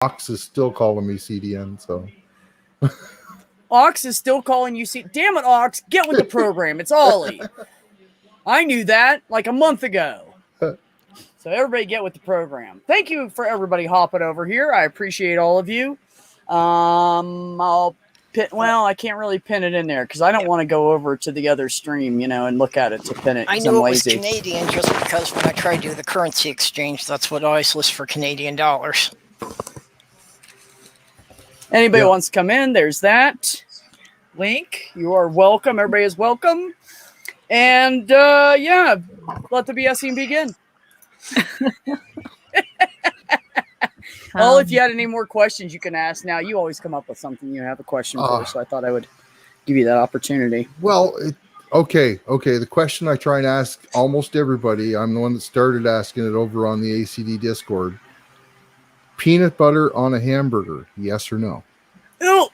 Ox is still calling me CDN, so. Ox is still calling you. Damn it, Ox, get with the program. It's Ollie. I knew that like a month ago. So everybody get with the program. Thank you for everybody hopping over here. I appreciate all of you. I can't really pin it in there because I don't want to go over to the other stream, and look at it to pin it. I knew it was Canadian just because when I try to do the currency exchange, that's what I always list for Canadian dollars. Anybody wants to come in, there's that link. You are welcome. Everybody is welcome. And let the BSing begin. Well, if you had any more questions, you can ask now. You always come up with something you have a question for, so I thought I would give you that opportunity. Well, okay. The question I try and ask almost everybody, I'm the one that started asking it over on the ACD Discord. Peanut butter on a hamburger, yes or no? Ew.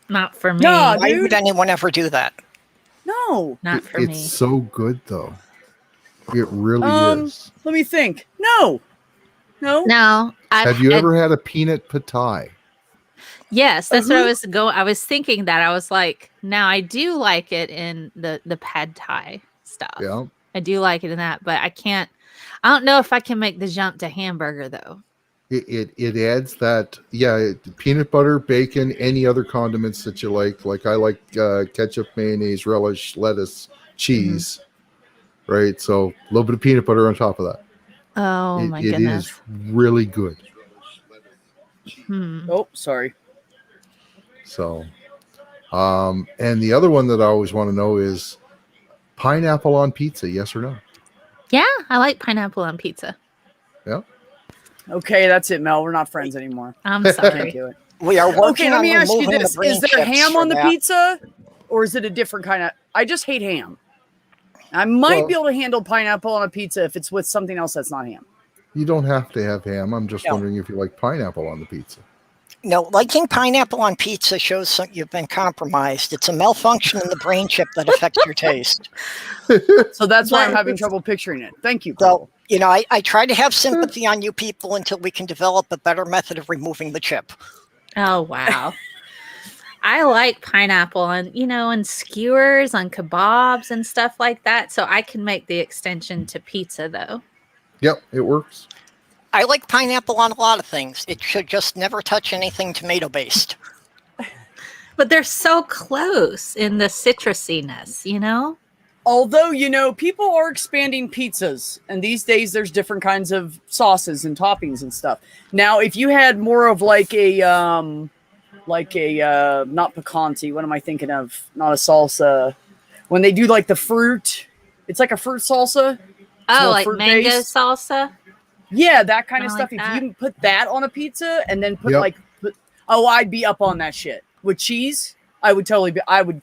Not for me. No, why would anyone ever do that? No. Not for me. It's so good, though. It really is. Let me think. No. Have you ever had a peanut patai? Yes, that's what I was going. I was thinking that. I was like, now I do like it in the pad thai stuff. Yeah. I do like it in that, but I can't. I don't know if I can make the jump to hamburger though. It adds that, peanut butter, bacon, any other condiments that you like. Like I like ketchup, mayonnaise, relish, lettuce, cheese. Right, so a little bit of peanut butter on top of that. Oh my goodness! It is really good. Oh, sorry. So, and the other one that I always want to know is pineapple on pizza, yes or no? Yeah, I like pineapple on pizza. Yeah. Okay, that's it, Mel. We're not friends anymore. I'm sorry. We are working. Okay, let me ask you this: is there ham on the that. Pizza, or is it a different kind of? I just hate ham. I might be able to handle pineapple on a pizza if it's with something else that's not ham. You don't have to have ham. I'm just wondering if you like pineapple on the pizza. No, liking pineapple on pizza shows you've been compromised. It's a malfunction in the brain chip that affects your taste. So that's why I'm having trouble picturing it. Thank you, Carl. So, I try to have sympathy on you people until we can develop a better method of removing the chip. Oh, wow. I like pineapple on skewers, on kebabs and stuff like that. So I can make the extension to pizza though. Yep, it works. I like pineapple on a lot of things. It should just never touch anything tomato-based. But they're so close in the citrusiness, Although, people are expanding pizzas, and these days there's different kinds of sauces and toppings and stuff. Now, if you had more of like a not picante, what am I thinking of? Not a salsa. When they do like the fruit, it's like a fruit salsa. Oh, like mango salsa? Yeah, that kind of stuff. Like if that. you can put that on a pizza and then put I'd be up on that shit. With cheese, I would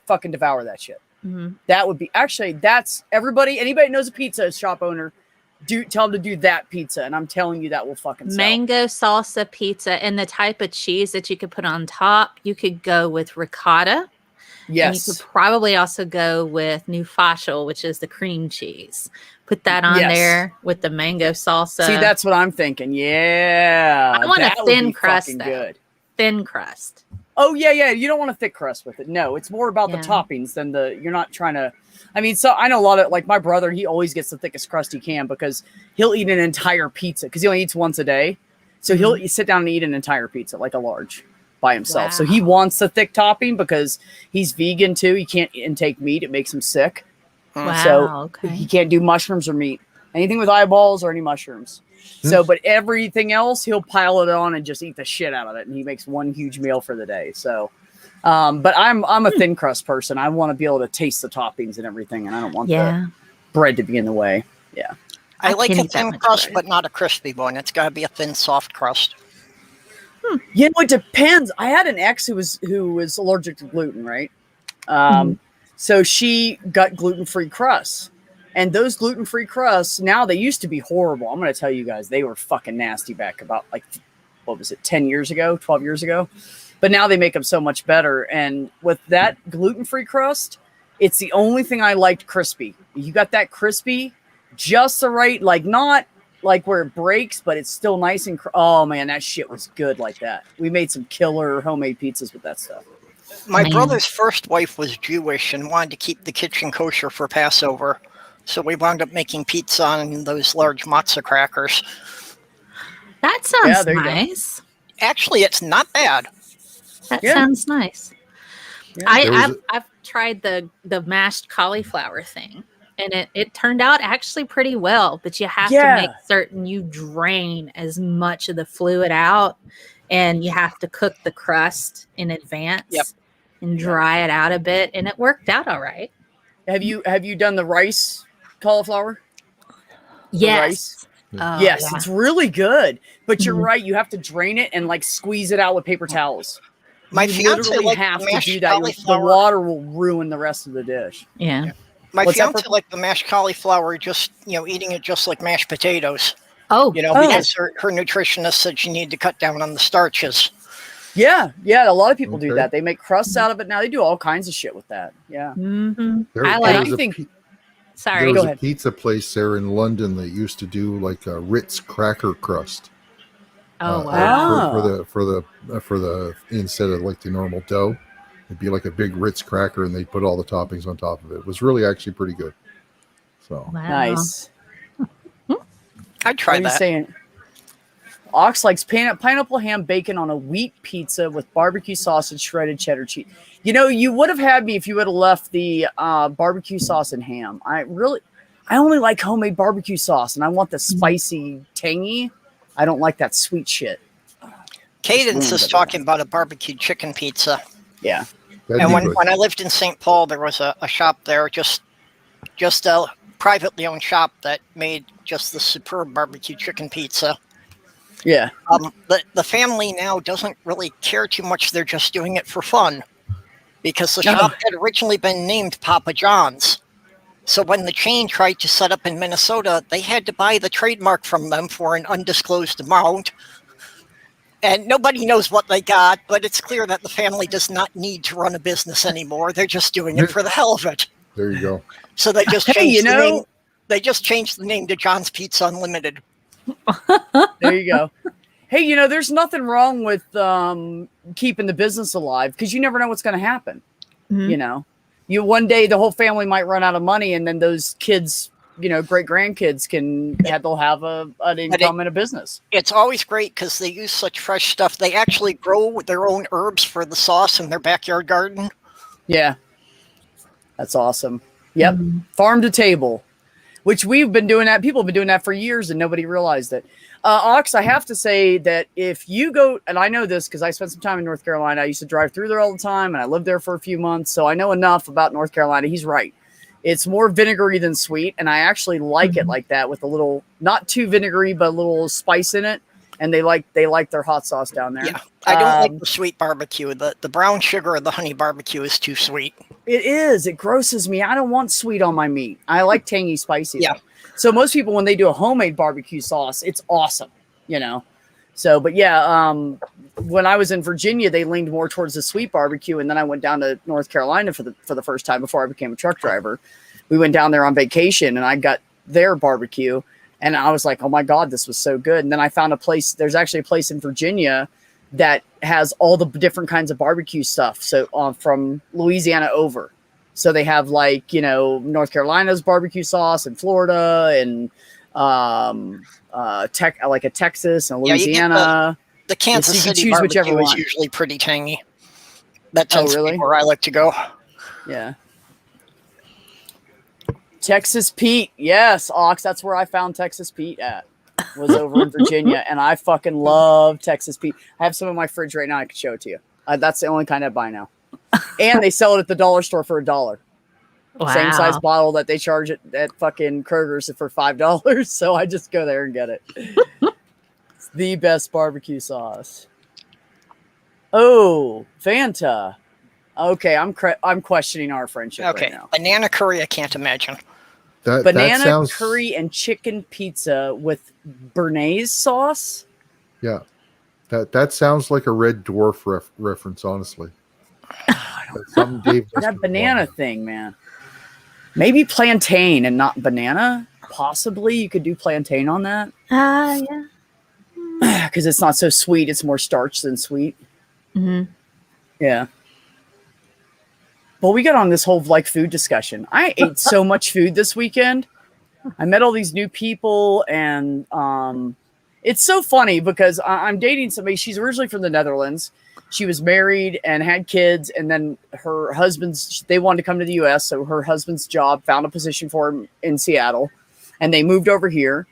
fucking devour that shit. Mm-hmm. That would be, that's anybody that knows a pizza shop owner, tell them to do that pizza. And I'm telling you that will fucking sell. Mango salsa pizza, and the type of cheese that you could put on top, you could go with ricotta. Yes. And you could probably also go with new fashel, which is the cream cheese. Put that on there with the mango salsa. See, that's what I'm thinking. Yeah. I want a thin crust, though. Good. Thin crust. Oh, yeah. You don't want a thick crust with it. No, it's more about the toppings than you're not trying to. So I know a lot of, like my brother, he always gets the thickest crust he can because he'll eat an entire pizza because he only eats once a day. So he'll sit down and eat an entire pizza, like a large, by himself. Wow. So he wants the thick topping because he's vegan too. He can't intake meat. It makes him sick. Wow, so he can't do mushrooms or meat, anything with eyeballs or any mushrooms. So, but everything else, he'll pile it on and just eat the shit out of it. And he makes one huge meal for the day. So, but I'm a thin crust person. I want to be able to taste the toppings and everything. And I don't want the bread to be in the way. Yeah. I like a thin crust, but not a crispy one. It's got to be a thin, soft crust. It depends. I had an ex who was allergic to gluten, right? So she got gluten-free crusts. And those gluten-free crusts, now they used to be horrible. I'm going to tell you guys, they were fucking nasty back about 10 years ago, 12 years ago. But now they make them so much better. And with that gluten-free crust, it's the only thing I liked crispy. You got that crispy, just the right, not like where it breaks, but it's still nice and oh man, that shit was good like that. We made some killer homemade pizzas with that stuff. My Man. brother's first wife was Jewish and wanted to keep the kitchen kosher for Passover, so we wound up making pizza on those large matzah crackers. That sounds there you go. nice. Actually, it's not bad. That Yeah. sounds nice. Yeah. There was I've tried the mashed cauliflower thing, and it turned out actually pretty well. But you have to make certain you drain as much of the fluid out, and you have to cook the crust in advance. Yep. And dry it out a bit, and it worked out all right. Have you done the rice cauliflower? Yes. Yes. Oh, Yes, yeah. it's really good. But you're Mhm. right, you have to drain it and like squeeze it out with paper towels. My You fiance literally liked have the to mashed do that. The cauliflower. water will ruin the rest of the dish. Yeah. My What's that, fiance Purple? liked the mashed cauliflower, just eating it just like mashed potatoes. Oh, Because her nutritionist said she needed to cut down on the starches. Yeah, a lot of people do Okay. that. They make crusts out of it now. They do all kinds of shit with that. Yeah. Mm-hmm. there, I there like. was a think- pi- Sorry. there Go was a ahead. pizza place there in London that used to do like a Ritz cracker crust. Oh uh, wow. for the instead of like the normal dough, it'd be like a big Ritz cracker, and they put all the toppings on top of it. It was really actually pretty good. So Wow. Nice. I'd try What are you that. saying? Ox likes pineapple ham bacon on a wheat pizza with barbecue sauce and shredded cheddar cheese. You would have had me if you would have left the barbecue sauce and ham. I only like homemade barbecue sauce, and I want the spicy, tangy. I don't like that sweet shit. Cadence ruined is it. talking about a barbecued chicken pizza. Yeah. that'd And be when, good. when I lived in St. Paul, there was a shop there, just a privately owned shop that made just the superb barbecue chicken pizza. Yeah. The family now doesn't really care too much. They're just doing it for fun because the No. shop had originally been named Papa John's. So when the chain tried to set up in Minnesota, they had to buy the trademark from them for an undisclosed amount. And nobody knows what they got, but it's clear that the family does not need to run a business anymore. They're just doing it for the hell of it. There you go. So they just Hey, changed you the know- name. They just changed the name to John's Pizza Unlimited. There you go. Hey, there's nothing wrong with keeping the business alive because you never know what's going to happen. Mhm. You one day the whole family might run out of money, and then those kids, great grandkids they'll have an income and a business. It's always great because they use such fresh stuff. They actually grow their own herbs for the sauce in their backyard garden. Yeah, that's awesome. Yep, Mhm. farm to table, which we've been doing that. People have been doing that for years, and nobody realized it. Ox, I have to say that if you go, and I know this because I spent some time in North Carolina. I used to drive through there all the time, and I lived there for a few months, so I know enough about North Carolina. He's right. It's more vinegary than sweet, and I actually like it like that with a little, not too vinegary, but a little spice in it. And they like their hot sauce down there. Yeah, I don't like the sweet barbecue. The brown sugar of the honey barbecue is too sweet. It is. It grosses me. I don't want sweet on my meat. I like tangy, spicy. Yeah. Though. So most people, when they do a homemade barbecue sauce, it's awesome. So, but yeah, when I was in Virginia, they leaned more towards the sweet barbecue, and then I went down to North Carolina for the first time before I became a truck driver. We went down there on vacation, and I got their barbecue, and I was like, "Oh my God, this was so good!" And then I found a place. There's actually a place in Virginia that has all the different kinds of barbecue stuff. So from Louisiana over, so they have North Carolina's barbecue sauce, and Florida, and like a Texas and Yeah, you get Louisiana. The Kansas Yes, you can City choose whichever barbecue is one. usually pretty tangy. That tends to really? be where I like to go. Yeah. Texas Pete. Yes, Ox. That's where I found Texas Pete at. Was over in Virginia, and I fucking love Texas Pete. I have some in my fridge right now. I can show it to you. That's the only kind I buy now. And they sell it at the dollar store for $1. Wow. Same size bottle that they charge it at fucking Kroger's for $5. So I just go there and get it. It's the best barbecue sauce. Oh, Fanta. Okay, I'm questioning our friendship Okay, right now. banana curry, I can't imagine. That Banana sounds, curry and chicken pizza with Bernaise sauce. Yeah, that sounds like a Red Dwarf reference. Honestly, That's something Dave must That have banana wanted. thing, man. Maybe plantain and not banana. Possibly you could do plantain on that. Yeah. because it's not so sweet. It's more starch than sweet. Mm-hmm. Yeah. Well, we got on this whole like food discussion. I ate so much food this weekend. I met all these new people, and it's so funny because I'm dating somebody. She's originally from the Netherlands. She was married and had kids, and then her husband's, they wanted to come to the US, so her husband's job found a position for him in Seattle, and they moved over here.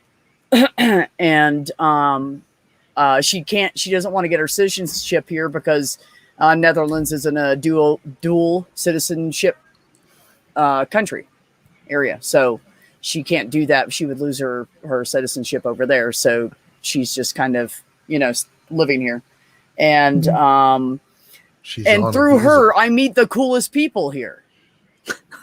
And she doesn't want to get her citizenship here because Netherlands isn't a dual citizenship country area, so she can't do that. She would lose her citizenship over there, so she's just kind of living here. And through her I meet the coolest people here,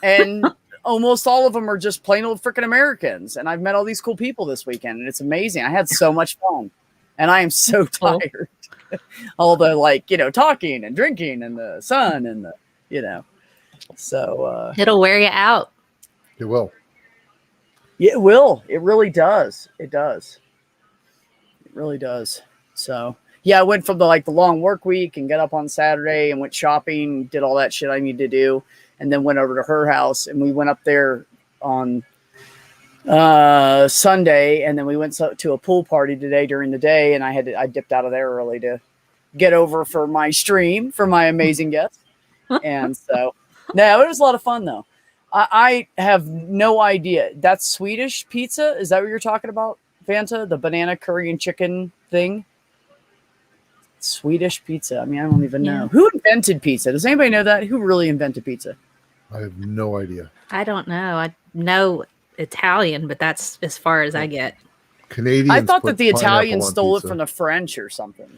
and almost all of them are just plain old freaking Americans, and I've met all these cool people this weekend, and it's amazing. I had so much fun, and I am so tired. All the talking and drinking and the sun and the so It'll wear you out. It will. Yeah, it will. It really does. It does. It really does. So yeah, I went from the long work week and got up on Saturday and went shopping, did all that shit I need to do, and then went over to her house, and we went up there on Sunday, and then we went to a pool party today during the day, and I dipped out of there early to get over for my stream for my amazing guests. And so no, it was a lot of fun though. I have no idea. That's Swedish pizza? Is that what you're talking about, Vanta? The banana curry and chicken thing? Swedish pizza. I mean, I don't even know. Who invented pizza? Does anybody know that? Who really invented pizza? I have no idea. I don't know. I know Italian, but that's as far as I get. Canadians. I thought that the Italians stole it from the French or something.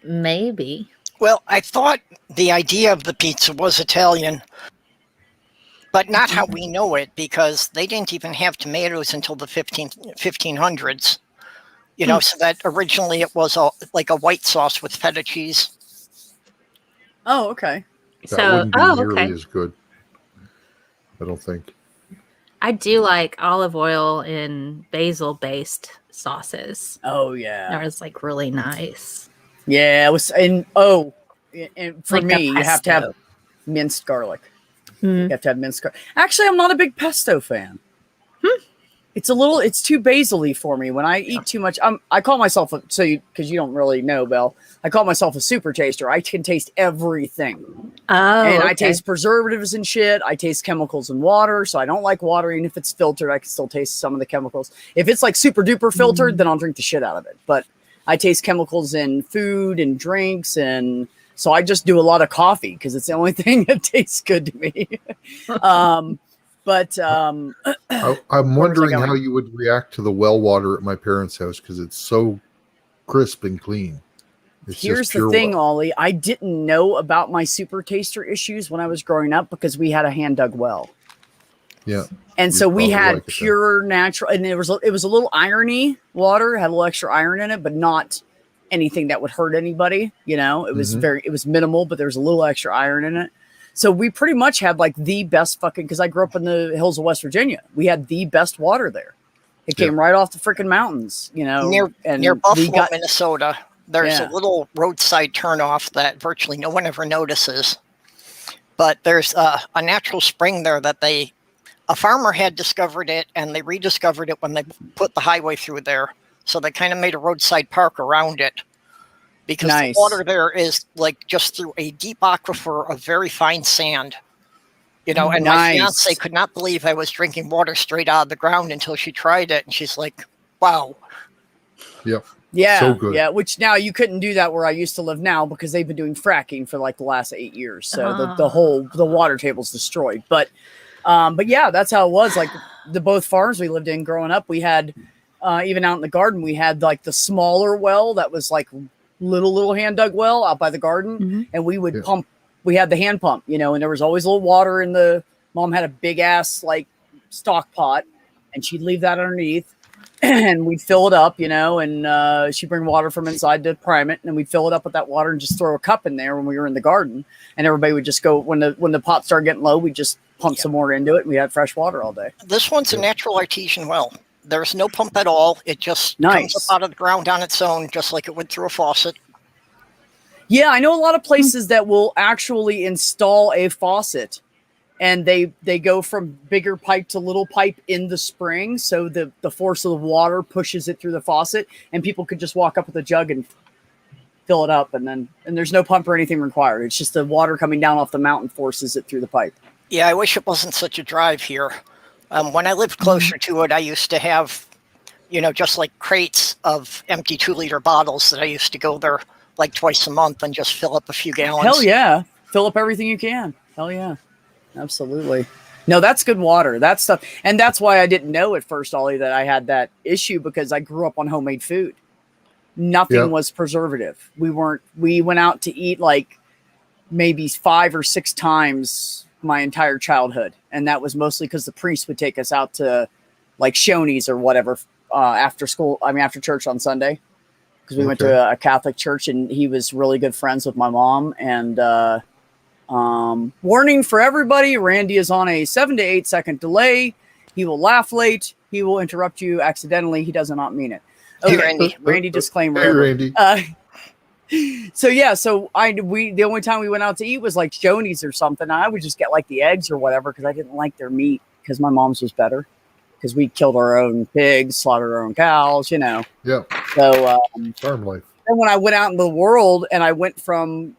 Maybe. Well, I thought the idea of the pizza was Italian, but not how we know it, because they didn't even have tomatoes until the 1500s. So that originally it was like a white sauce with feta cheese. Oh, okay. That wouldn't be nearly as good, I don't think. I do like olive oil and basil-based sauces. Oh, yeah. That was really nice. Yeah, it was. And for me, you have to have minced garlic. You have to have minced garlic. Actually, I'm not a big pesto fan. It's too basil-y for me. When I eat too much, I call myself because you don't really know, Belle. I call myself a super taster. I can taste everything. Oh, and okay. I taste preservatives and shit. I taste chemicals in water, so I don't like water. And if it's filtered, I can still taste some of the chemicals. If it's super duper filtered, then I'll drink the shit out of it. But I taste chemicals in food and drinks, and so I just do a lot of coffee because it's the only thing that tastes good to me. I'm wondering how you would react to the well water at my parents' house because it's so crisp and clean. Here's the thing, Ollie. I didn't know about my super taster issues when I was growing up because we had a hand dug well. Yeah. And so we had pure natural, and it was a little irony water, had a little extra iron in it, but not anything that would hurt anybody. It was it was minimal, but there was a little extra iron in it. So we pretty much had the best because I grew up in the hills of West Virginia. We had the best water there. It came right off the freaking mountains, Near Buffalo, Minnesota. There's a little roadside turnoff that virtually no one ever notices. But there's a natural spring there that a farmer had discovered it, and they rediscovered it when they put the highway through there. So they kind of made a roadside park around it. Because the water there is just through a deep aquifer of very fine sand. And my fiance could not believe I was drinking water straight out of the ground until she tried it. And she's like, wow. Yep. Yeah. So good. Yeah. Which now you couldn't do that where I used to live now because they've been doing fracking for the last 8 years. So the water table's destroyed. But yeah, that's how it was. Both farms we lived in growing up, we had, even out in the garden, we had the smaller well that was little hand dug well out by the garden, and we would pump. We had the hand pump, and there was always a little water in the. Mom had a big ass stock pot, and she'd leave that underneath, and we'd fill it up, and she'd bring water from inside to prime it, and then we'd fill it up with that water and just throw a cup in there when we were in the garden, and everybody would just go when the pot started getting low, we'd just pump some more into it, and we had fresh water all day. This one's a natural artesian well. There's no pump at all. It just Nice. comes up out of the ground on its own, just like it would through a faucet. Yeah, I know a lot of places that will actually install a faucet, and they go from bigger pipe to little pipe in the spring, so the force of the water pushes it through the faucet, and people could just walk up with a jug and fill it up, and there's no pump or anything required. It's just the water coming down off the mountain forces it through the pipe. Yeah, I wish it wasn't such a drive here. When I lived closer to it, I used to have, just like crates of empty 2-liter bottles that I used to go there like twice a month and just fill up a few gallons. Hell yeah. Fill up everything you can. Hell yeah. Absolutely. No, that's good water. That stuff. And that's why I didn't know at first, Ollie, that I had that issue, because I grew up on homemade food. Nothing was preservative. We went out to eat like maybe 5 or 6 times my entire childhood. And that was mostly because the priest would take us out to like Shoney's or whatever after church on Sunday. Because we went to a Catholic church, and he was really good friends with my mom. And warning for everybody, Randy is on a 7 to 8 second delay. He will laugh late. He will interrupt you accidentally. He does not mean it. Okay, Hey, Randy disclaimer. Hey, Randy. The only time we went out to eat was like Shoney's or something. I would just get like the eggs or whatever, because I didn't like their meat, because my mom's was better. Because we killed our own pigs, slaughtered our own cows, Yeah. So Farm life. then when I went out in the world, and I went from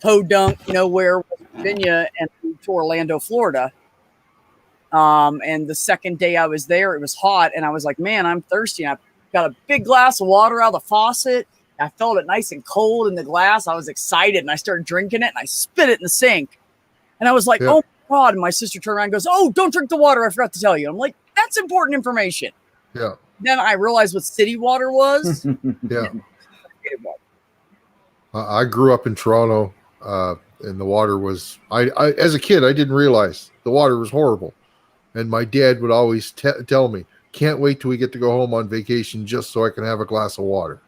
Podunk, West Virginia, and to Orlando, Florida. And the second day I was there, it was hot, and I was like, man, I'm thirsty. And I got a big glass of water out of the faucet. I felt it nice and cold in the glass. I was excited, and I started drinking it, and I spit it in the sink. And I was like, oh my God. And my sister turned around and goes, oh, don't drink the water. I forgot to tell you. I'm like, that's important information. Yeah. Then I realized what city water was. Yeah. I grew up in Toronto, and the water was, I as a kid, I didn't realize the water was horrible. And my dad would always tell me, can't wait till we get to go home on vacation just so I can have a glass of water.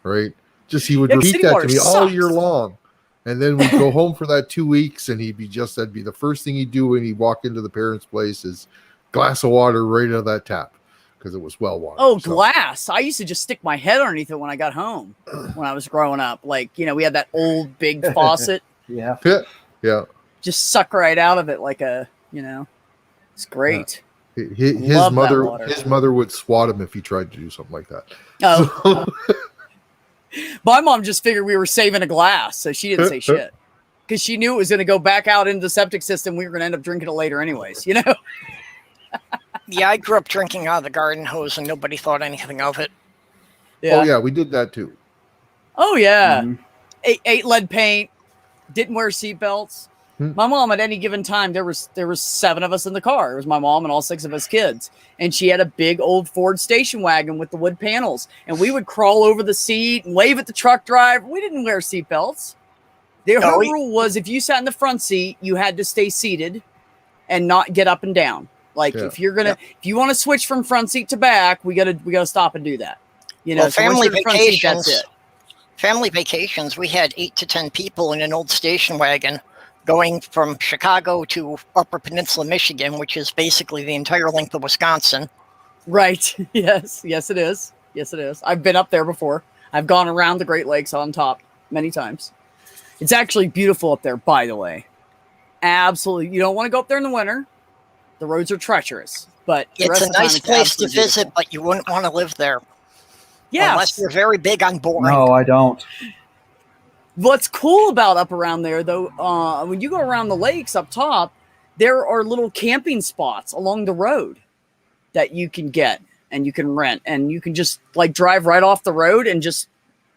Right? He would repeat that to me all year long. And then we'd go home for that 2 weeks, and that'd be the first thing he'd do when he'd walk into the parents' place is glass of water right out of that tap, because it was well water. Oh, glass. I used to just stick my head underneath it when I got home when I was growing up. Like, we had that old big faucet. Yeah. Just suck right out of it like it's great. His mother would swat him if he tried to do something like that. Oh. My mom just figured we were saving a glass, so she didn't say shit. Because she knew it was going to go back out into the septic system. We were going to end up drinking it later anyways, Yeah, I grew up drinking out of the garden hose, and nobody thought anything of it. Yeah. Oh, yeah, we did that too. Oh, yeah. Mm-hmm. Ate lead paint, didn't wear seatbelts. My mom, at any given time, there was 7 of us in the car. It was my mom and all 6 of us kids. And she had a big old Ford station wagon with the wood panels. And we would crawl over the seat and wave at the truck driver. We didn't wear seatbelts. Her rule was if you sat in the front seat, you had to stay seated and not get up and down. Like if you want to switch from front seat to back, we gotta stop and do that. So family vacations. Seat, that's it. Family vacations. We had 8 to 10 people in an old station wagon, going from Chicago to Upper Peninsula, Michigan, which is basically the entire length of Wisconsin. Right. Yes, it is. Yes, it is. I've been up there before. I've gone around the Great Lakes on top many times. It's actually beautiful up there, by the way. Absolutely. You don't want to go up there in the winter. The roads are treacherous, but it's a nice place to visit, but you wouldn't want to live there. Yeah. Unless you're very big on boring. No, I don't. What's cool about up around there, though, when you go around the lakes up top, there are little camping spots along the road that you can get and you can rent, and you can just like drive right off the road and just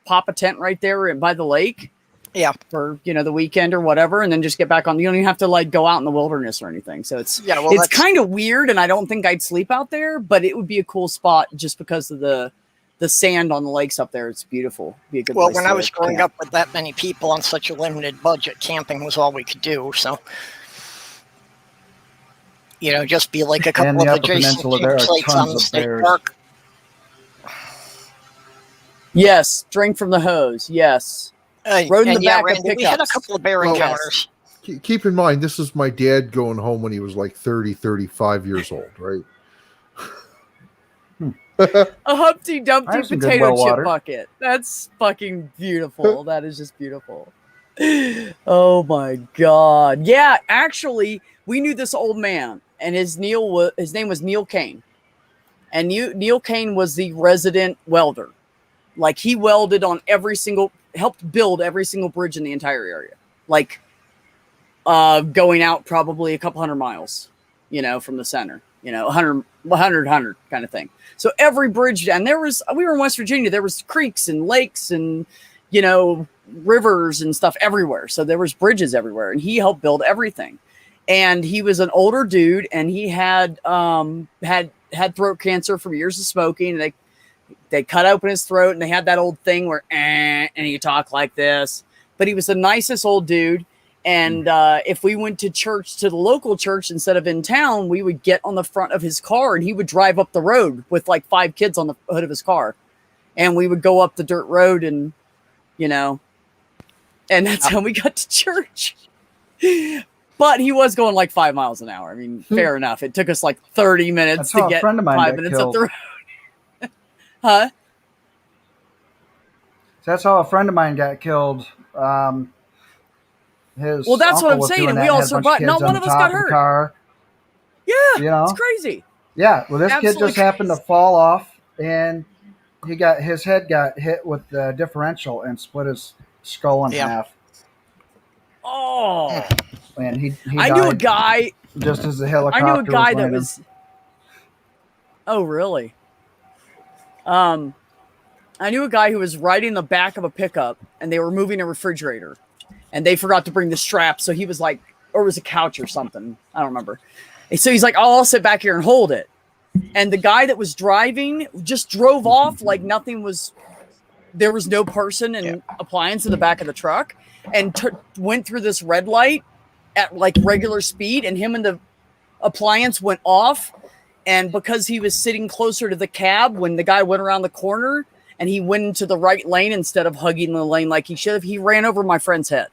pop a tent right there by the lake. Yeah. For, the weekend or whatever, and then just get back on. You don't even have to like go out in the wilderness or anything. So it's kind of weird, and I don't think I'd sleep out there, but it would be a cool spot just because of the sand on the lakes up there. It's beautiful. Be a good place when I was growing up with that many people on such a limited budget, camping was all we could do. So, just be like a couple of adjacent campsites on the state park. Yes, drink from the hose. Yes. Rode in the back of pickups. We had a couple of bear encounters. Keep in mind, this is my dad going home when he was like 30, 35 years old, right? A Humpty Dumpty There's some good potato well chip water. bucket. That's fucking beautiful. That is just beautiful. Oh my god. Yeah, actually, we knew this old man, and his name was Neil Kane. And Neil Kane was the resident welder. Like, he welded on helped build every single bridge in the entire area. Like, going out probably a couple hundred miles, from the center, 100 kind of thing. So every bridge, and we were in West Virginia, there was creeks and lakes and, rivers and stuff everywhere. So there was bridges everywhere, and he helped build everything. And he was an older dude, and he had throat cancer from years of smoking. And they cut open his throat, and they had that old thing where, and he talked like this. But he was the nicest old dude. And if we went to the local church instead of in town, we would get on the front of his car, and he would drive up the road with like 5 kids on the hood of his car. And we would go up the dirt road and, and that's how we got to church. But he was going like 5 miles an hour. I mean, fair enough. It took us like 30 minutes to get 5 minutes up the road. Huh? So that's how a friend of mine got killed. Well, that's what I'm saying. And we all survived. Not one of us got hurt. Car. Yeah, it's crazy. Yeah, well, this kid just happened to fall off, and his head got hit with the differential and split his skull in half. Oh, and he I knew a guy just as the helicopter. I knew a guy that was. Oh, really? I knew a guy who was riding the back of a pickup, and they were moving a refrigerator, and they forgot to bring the strap. So he was like, or it was a couch or something. I don't remember. And so he's like, "Oh, I'll sit back here and hold it." And the guy that was driving just drove off like nothing was. There was no person and appliance in the back of the truck, and went through this red light at like regular speed, and him and the appliance went off. And because he was sitting closer to the cab when the guy went around the corner and he went into the right lane instead of hugging the lane like he should have, he ran over my friend's head.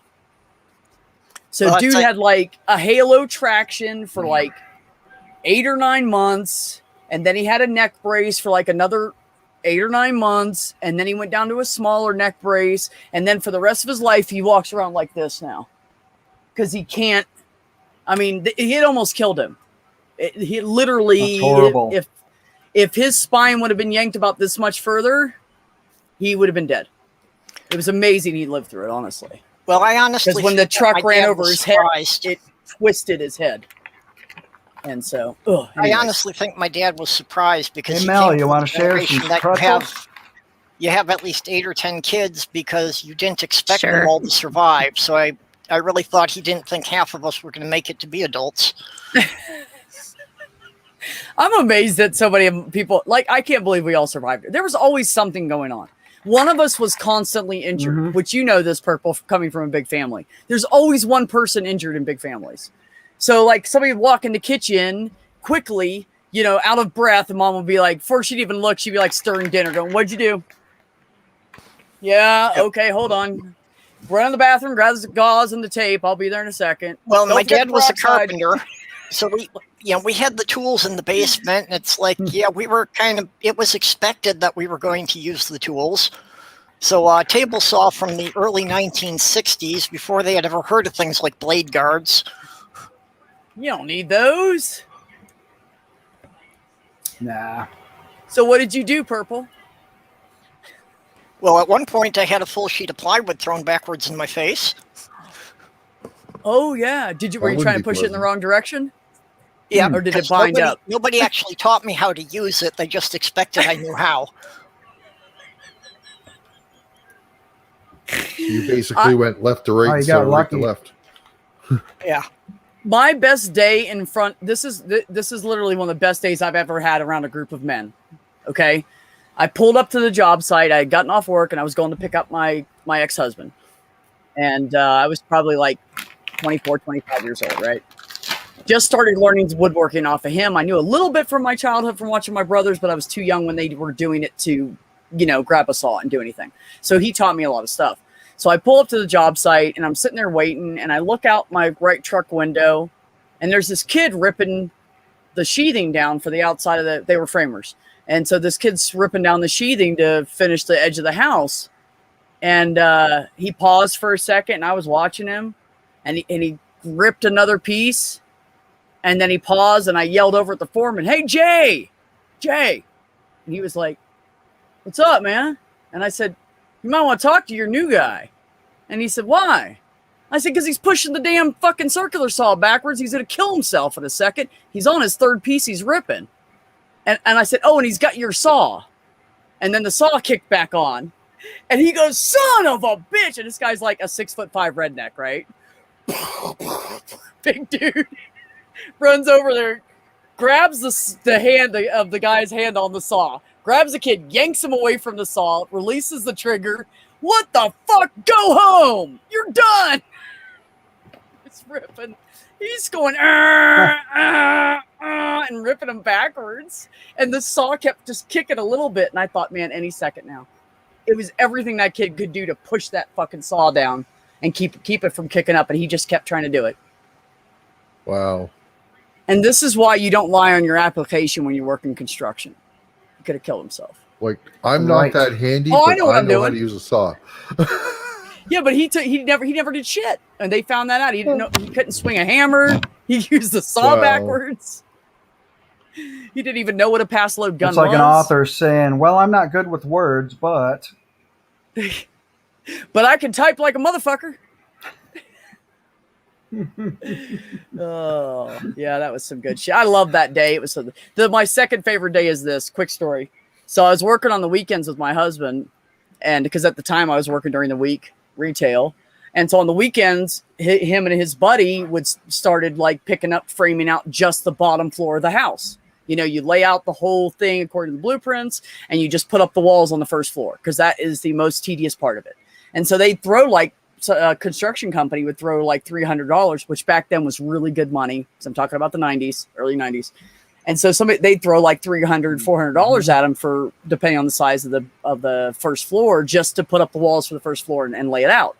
So dude had like a halo traction for like 8 or 9 months. And then he had a neck brace for like another 8 or 9 months. And then he went down to a smaller neck brace. And then for the rest of his life, he walks around like this now. Because he can't, I mean, it almost killed him. He literally, if his spine would have been yanked about this much further, he would have been dead. It was amazing he lived through it, honestly. Well, I honestly, because when the truck ran over his head, it twisted his head. And so, I honestly think my dad was surprised because hey, Mel, you want to share some that you have at least 8 or 10 kids because you didn't expect them all to survive. So I really thought he didn't think half of us were going to make it to be adults. I'm amazed that so many people, like, I can't believe we all survived it. There was always something going on. One of us was constantly injured, which this, Purple, coming from a big family. There's always one person injured in big families. So, like, somebody would walk in the kitchen quickly, out of breath, and Mom would be like, before she'd even look, she'd be like stirring dinner, going, "What'd you do?" "Yeah, okay, hold on. Run in the bathroom, grab the gauze and the tape. I'll be there in a second." Well, my dad was a carpenter, so we had the tools in the basement, and it's like, we were it was expected that we were going to use the tools. So table saw from the early 1960s, before they had ever heard of things like blade guards. You don't need those. Nah. So what did you do, Purple? Well, at one point, I had a full sheet of plywood thrown backwards in my face. Oh, yeah. Were you trying to push it in the wrong direction? Yeah. Or did it bind up? Nobody actually taught me how to use it. They just expected I knew how. You basically went left to right instead of right to left. Yeah. My best day in front, this is literally one of the best days I've ever had around a group of men. Okay? I pulled up to the job site. I had gotten off work, and I was going to pick up my ex-husband. And I was probably like 24, 25 years old, right? Just started learning woodworking off of him. I knew a little bit from my childhood from watching my brothers, but I was too young when they were doing it to, grab a saw and do anything. So he taught me a lot of stuff. So I pull up to the job site, and I'm sitting there waiting, and I look out my right truck window, and there's this kid ripping the sheathing down for the outside of they were framers. And so this kid's ripping down the sheathing to finish the edge of the house. And he paused for a second, and I was watching him, and he ripped another piece. And then he paused, and I yelled over at the foreman, "Hey, Jay! Jay!" And he was like, "What's up, man?" And I said, "You might want to talk to your new guy." And he said, "Why?" I said, "Because he's pushing the damn fucking circular saw backwards. He's going to kill himself in a second. He's on his third piece he's ripping." And I said, "Oh, and he's got your saw." And then the saw kicked back on. And he goes, "Son of a bitch." And this guy's like a 6'5" redneck, right? Big dude. Runs over there, grabs the hand of the guy's hand on the saw, grabs the kid, yanks him away from the saw, releases the trigger. "What the fuck? Go home. You're done." It's ripping. He's going, and ripping him backwards. And the saw kept just kicking a little bit. And I thought, man, any second now. It was everything that kid could do to push that fucking saw down and keep it from kicking up. And he just kept trying to do it. Wow. And this is why you don't lie on your application when you work in construction. He could have killed himself. Like, I'm not that handy, Oh, but I know what I'm how doing. to use a saw. Yeah, but he never did shit, and they found that out. He didn't know, he couldn't swing a hammer. He used the saw backwards. He didn't even know what a pass load gun was. It's like an author saying, "Well, I'm not good with words, but I can type like a motherfucker." Oh, yeah, that was some good shit. I love that day. It was my second favorite day is this. Quick story. So I was working on the weekends with my husband, and because at the time I was working during the week retail, and so on the weekends, him and his buddy started like picking up, framing out just the bottom floor of the house. You know, you lay out the whole thing according to the blueprints, and you just put up the walls on the first floor because that is the most tedious part of it. And so they throw like. So a construction company would throw like $300, which back then was really good money. So I'm talking about the 90s, early 90s. And so they'd throw like $300, $400 at them for depending on the size of the first floor, just to put up the walls for the first floor and lay it out.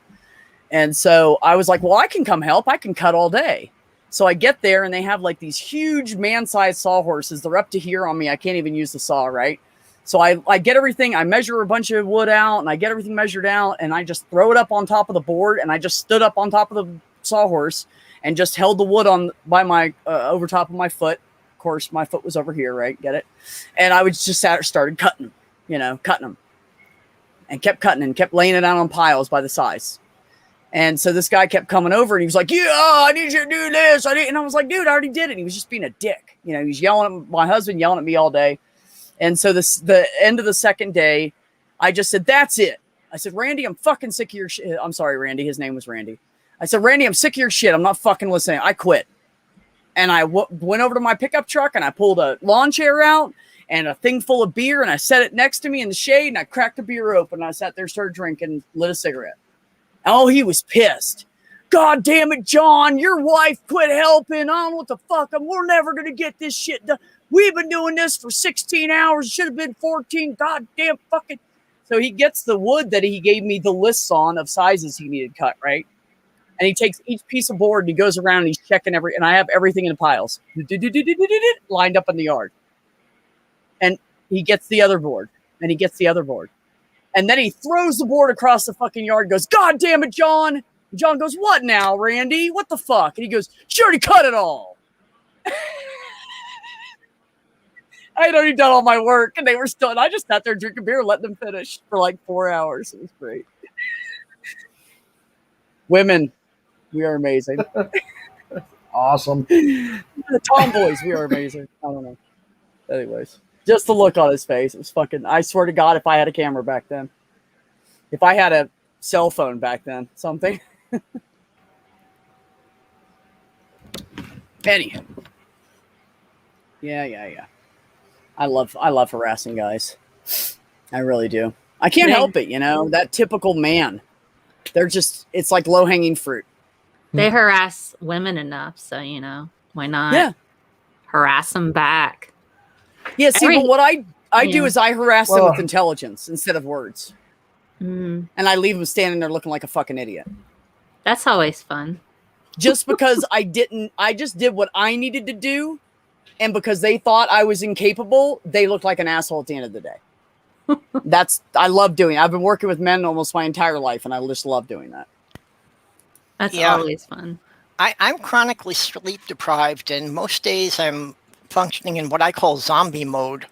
And so I was like, well, I can come help. I can cut all day. So I get there and they have like these huge man-sized sawhorses. They're up to here on me. I can't even use the saw, right? So I get everything, I measure a bunch of wood out, and I get everything measured out, and I just throw it up on top of the board, and I just stood up on top of the sawhorse and just held the wood by my over top of my foot. Of course, my foot was over here, right? Get it? And I would just started cutting them, and kept cutting and kept laying it out on piles by the size. And so this guy kept coming over, and he was like, "Yeah, I need you to do this." And I was like, "Dude, I already did it." And he was just being a dick. You know, he was yelling at my husband, yelling at me all day. And so the end of the second day, I just said, "That's it." I said, "Randy, I'm fucking sick of your shit." I'm sorry, Randy. His name was Randy. I said, "Randy, I'm sick of your shit. I'm not fucking listening." I quit. And I went over to my pickup truck and I pulled a lawn chair out and a thing full of beer, and I set it next to me in the shade, and I cracked the beer open. And I sat there, started drinking, lit a cigarette. Oh, he was pissed. "God damn it, John, your wife quit helping. I don't know what the fuck. We're never going to get this shit done. We've been doing this for 16 hours. It should have been 14. God damn fucking." So he gets the wood that he gave me the lists on of sizes he needed cut, right? And he takes each piece of board and he goes around and he's checking and I have everything in piles lined up in the yard. And he gets the other board and he gets the other board. And then he throws the board across the fucking yard and goes, "God damn it, John." And John goes, "What now, Randy? What the fuck?" And he goes, "She already cut it all." I had already done all my work and they were still, and I just sat there drinking beer and let them finish for like 4 hours. It was great. Women, we are amazing. awesome. The tomboys, we are amazing. I don't know. Anyways, just the look on his face. It was fucking, I swear to God, if I had a camera back then, if I had a cell phone back then, something. Anywho. Yeah. I love harassing guys. I really do. I can't help it, that typical man. They're just, it's like low-hanging fruit. They harass women enough, so, why not harass them back? Yeah, see, but what I do is I harass them with intelligence instead of words. And I leave them standing there looking like a fucking idiot. That's always fun. Just because I just did what I needed to do And because they thought I was incapable, they looked like an asshole at the end of the day. I love doing it. I've been working with men almost my entire life, and I just love doing that. That's always fun. I'm chronically sleep deprived, and most days I'm functioning in what I call zombie mode.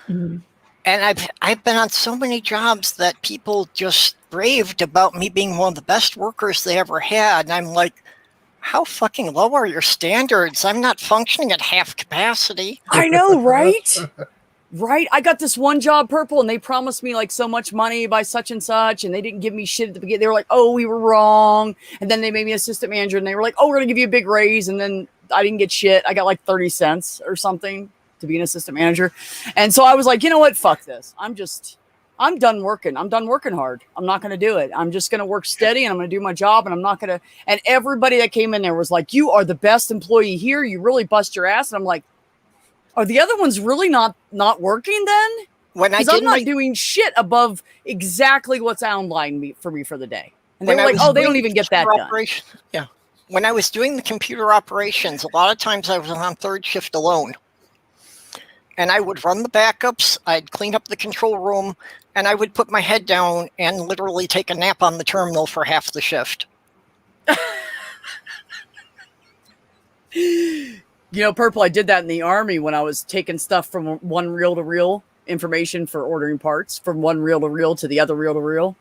Mm-hmm. And I've been on so many jobs that people just raved about me being one of the best workers they ever had. And I'm like, how fucking low are your standards? I'm not functioning at half capacity. I know, right? Right? I got this one job, Purple, and they promised me like so much money by such and such, and they didn't give me shit at the beginning. They were like, oh, we were wrong. And then they made me assistant manager, and they were like, oh, we're going to give you a big raise. And then I didn't get shit. I got like 30 cents or something to be an assistant manager. And so I was like, you know what? Fuck this. I'm done working. I'm done working hard. I'm not going to do it. I'm just going to work steady, and I'm going to do my job, and I'm not going to. And everybody that came in there was like, you are the best employee here. You really bust your ass. And I'm like, are the other ones really not working then? Because I'm not doing shit above exactly what's outlined for me for the day. And they were like, oh, they don't even get that done. Yeah. When I was doing the computer operations, a lot of times I was on third shift alone. And I would run the backups, I'd clean up the control room, and I would put my head down and literally take a nap on the terminal for half the shift. You know, Purple, I did that in the Army when I was taking stuff from one reel to reel information for ordering parts from one reel to reel to the other reel to reel.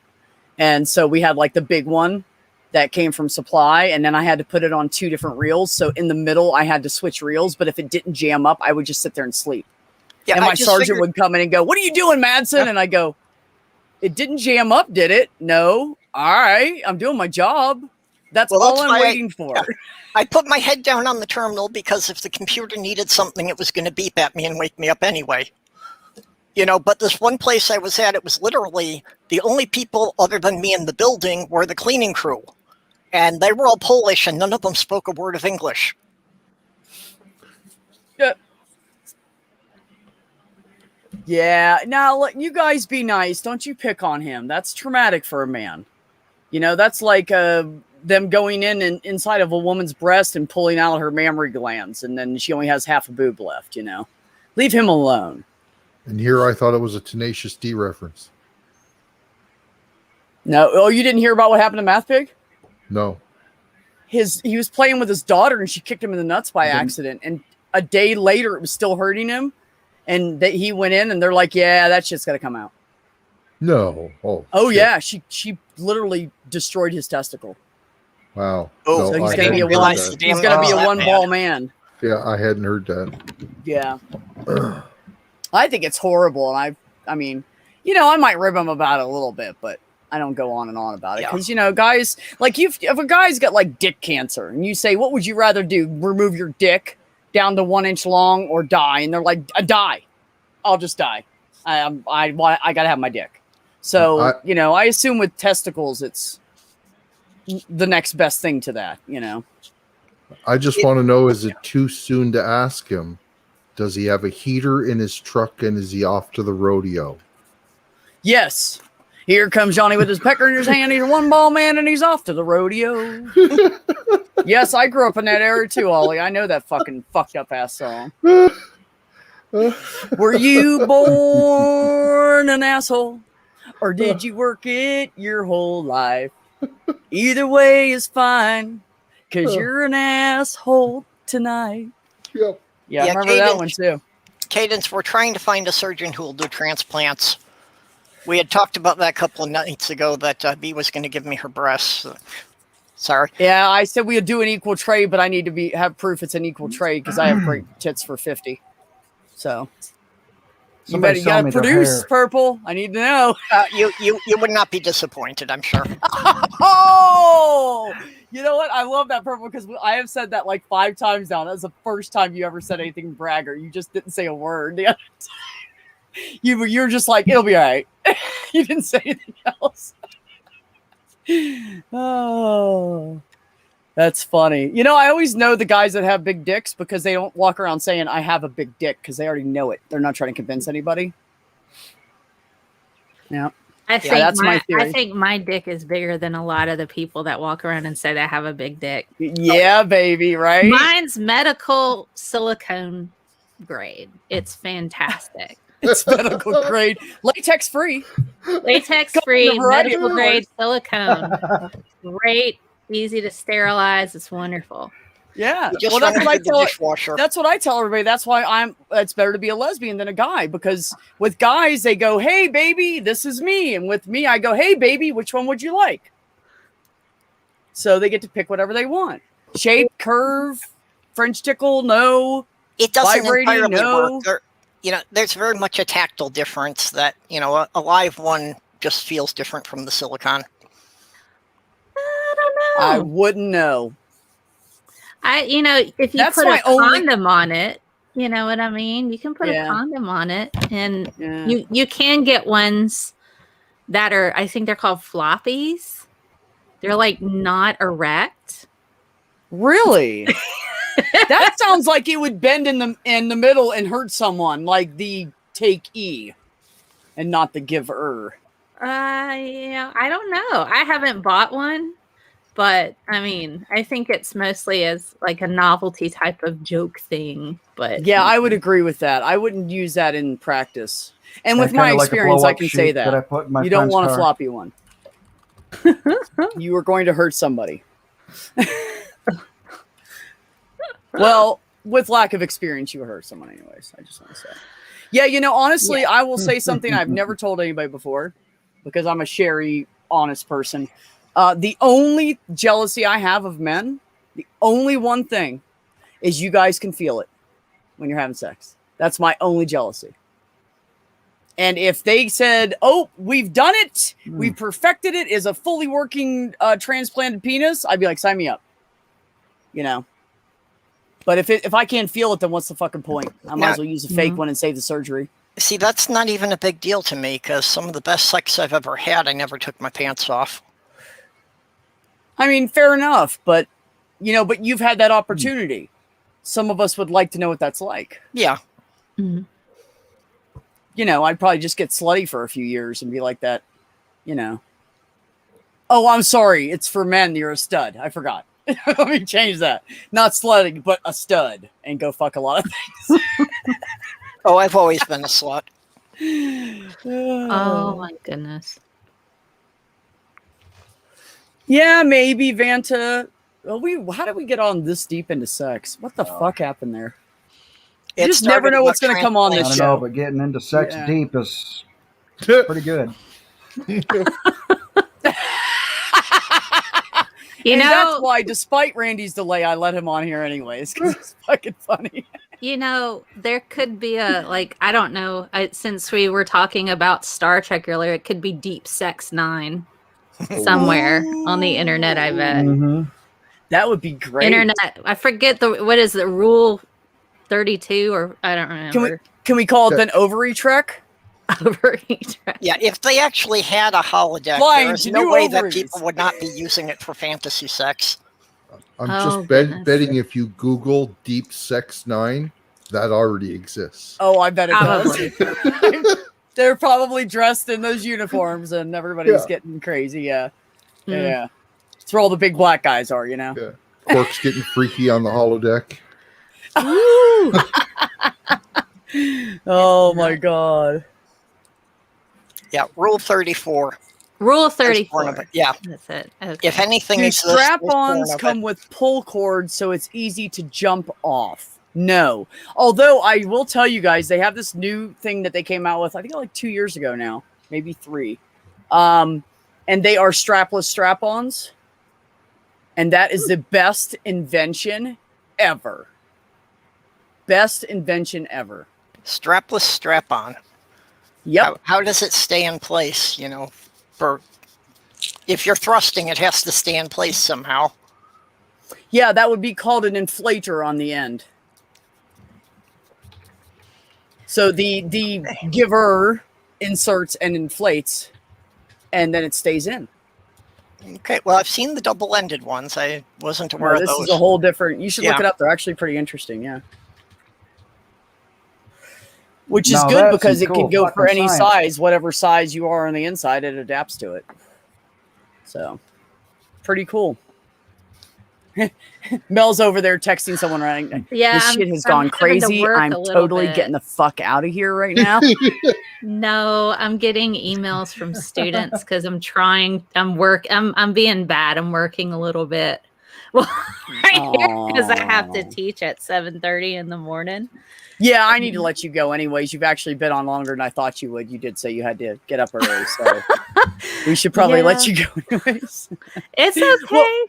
And so we had like the big one that came from supply, and then I had to put it on 2 different reels. So in the middle, I had to switch reels, but if it didn't jam up, I would just sit there and sleep. Yeah, and my sergeant would come in and go, what are you doing, Madsen? Yeah. And I go, it didn't jam up, did it? No. All right. I'm doing my job. That's all I'm waiting for. Yeah. I put my head down on the terminal because if the computer needed something, it was going to beep at me and wake me up anyway. You know, but this one place I was at, it was literally the only people other than me in the building were the cleaning crew. And they were all Polish, and none of them spoke a word of English. Yeah. Yeah. Now, you guys be nice. Don't you pick on him. That's traumatic for a man. You know, that's like them going in and inside of a woman's breast and pulling out her mammary glands, and then she only has half a boob left, you know. Leave him alone. And here I thought it was a Tenacious D reference. No. Oh, you didn't hear about what happened to Math Pig? No. He was playing with his daughter, and she kicked him in the nuts by accident. And a day later, it was still hurting him. And he went in, and they're like, yeah, that shit's got to come out. No. Oh yeah. She literally destroyed his testicle. Wow. Oh, so he's going to be a one-ball man. Yeah, I hadn't heard that. Yeah. I think it's horrible. And I mean, you know, I might rib him about it a little bit, but I don't go on and on about it. Because, you know, guys, like if a guy's got like dick cancer and you say, what would you rather do? Remove your dick down to 1 inch long or die? And they're like, die. I'll just die. I got to have my dick. So, you know, I assume with testicles, it's the next best thing to that, you know. I just want to know, is it too soon to ask him? Does he have a heater in his truck, and is he off to the rodeo? Yes. Here comes Johnny with his pecker in his hand. He's a one-ball man, and he's off to the rodeo. Yes, I grew up in that era too, Ollie. I know that fucking fucked up ass song. Were you born an asshole, or did you work it your whole life? Either way is fine, because you're an asshole tonight. Yep. Yeah, I remember that one too. Cadence, we're trying to find a surgeon who will do transplants. We had talked about that a couple of nights ago that B was going to give me her breasts. Sorry. Yeah, I said we'd do an equal trade, but I need to have proof it's an equal trade because I have great tits for 50. So you gotta produce, Purple. I need to know. You would not be disappointed, I'm sure. Oh, you know what? I love that, Purple, because I have said that like 5 times now. That's the first time you ever said anything bragger. You just didn't say a word the other time. You're just like, it'll be all right. You didn't say anything else. Oh, that's funny. You know, I always know the guys that have big dicks because they don't walk around saying I have a big dick because they already know it. They're not trying to convince anybody. Yeah. I think my dick is bigger than a lot of the people that walk around and say they have a big dick. Yeah, baby, right? Mine's medical silicone grade. It's fantastic. It's medical grade, latex free. Latex Comes in a free, variety of medical grade colors. silicone. Great, easy to sterilize. It's wonderful. Yeah. You just Well, run that's it what I through the tell. dishwasher. That's what I tell everybody. That's why it's better to be a lesbian than a guy, because with guys they go, "Hey, baby, this is me," and with me I go, "Hey, baby, which one would you like?" So they get to pick whatever they want. Shape, curve, French tickle, no. It doesn't Vibrating, entirely no. work. There's very much a tactile difference that, a live one just feels different from the silicone. I don't know. I wouldn't know. If you That's put my a only- condom on it, you know what I mean? You can put Yeah. a condom on it, and Yeah. you can get ones that are, I think they're called floppies. They're like not erect. Really? That sounds like it would bend in the middle and hurt someone, like the take E, and not the giver. I don't know. I haven't bought one, but I mean, I think it's mostly as like a novelty type of joke thing. But Yeah, I would agree with that. I wouldn't use that in practice. And with Kinda my like a experience, I blow-up can say sheet that. I put in my You don't friend's want a car. floppy one. You are going to hurt somebody. Well, with lack of experience, you hurt someone anyways. I just want to say. Yeah, honestly, I will say something I've never told anybody before, because I'm a sherry, honest person. The only jealousy I have of men, the only one thing, is you guys can feel it when you're having sex. That's my only jealousy. And if they said, "Oh, we've done it, we've perfected it, is a fully working transplanted penis," I'd be like, "Sign me up." But if I can't feel it, then what's the fucking point? I might as well use a fake one and save the surgery. See, that's not even a big deal to me, because some of the best sex I've ever had, I never took my pants off. I mean, fair enough, but you've had that opportunity. Some of us would like to know what that's like. Yeah. Mhm. I'd probably just get slutty for a few years and be like that, "Oh, I'm sorry, it's for men, you're a stud. I forgot." Let me change that. Not slutty, but a stud, and go fuck a lot of things. Oh, I've always been a slut. Oh my goodness. Yeah, maybe Vanta. How did we get on this deep into sex? What the fuck happened there? You just never know what's going to come on I this don't show. know, but getting into sex Yeah. deep is pretty good. And that's why, despite Randy's delay, I let him on here anyways, because it's fucking funny. There could be I don't know, since we were talking about Star Trek earlier, it could be Deep Sex 9 somewhere on the internet, I bet. Mm-hmm. That would be great. Internet, I forget what is the rule 32, or I don't remember. Can we call it then Ovary Trek? Ovary Trek. Yeah, if they actually had a holodeck, Flying there's to no new way that ovaries. people would not be using it for fantasy sex. I'm Oh, just goodness. betting if you Google Deep Sex 9, that already exists. Oh, I bet it Probably. does. They're probably dressed in those uniforms and everybody's getting crazy. Yeah. Yeah. That's where all the big black guys are, Yeah. Quark's getting freaky on the holodeck. Oh my God. Yeah, Rule 34. Rule There's 34. porno, yeah. That's it. Okay. If anything Do exists, there's strap-ons porno, come with pull cords so it's easy to jump off? No. Although I will tell you guys, they have this new thing that they came out with, I think like 2 years ago now, maybe 3. And they are strapless strap-ons. And that is the best invention ever. Best invention ever. strapless strap-on. Yep. How does it stay in place? If you're thrusting, it has to stay in place somehow. Yeah, that would be called an inflator on the end. So the giver inserts and inflates, and then it stays in. Okay, well, I've seen the double-ended ones. I wasn't aware of This those. is a whole different. You should look Yeah. it up. They're actually pretty interesting. Yeah. Which is Now good that's because some it can cool go for fucking any science. size, whatever size you are on the inside, it adapts to it. So, pretty cool. Mel's over there texting someone right. Yeah, This shit has gone I'm having to crazy. work I'm a little totally bit. getting the fuck out of here right now. No, I'm getting emails from students because I'm being bad. I'm working a little bit. Well, right here because I have to Aw. teach at 7:30 in the morning. Yeah, I need to let you go anyways. You've actually been on longer than I thought you would. You did say you had to get up early, so we should probably let you go anyways. It's okay. Well,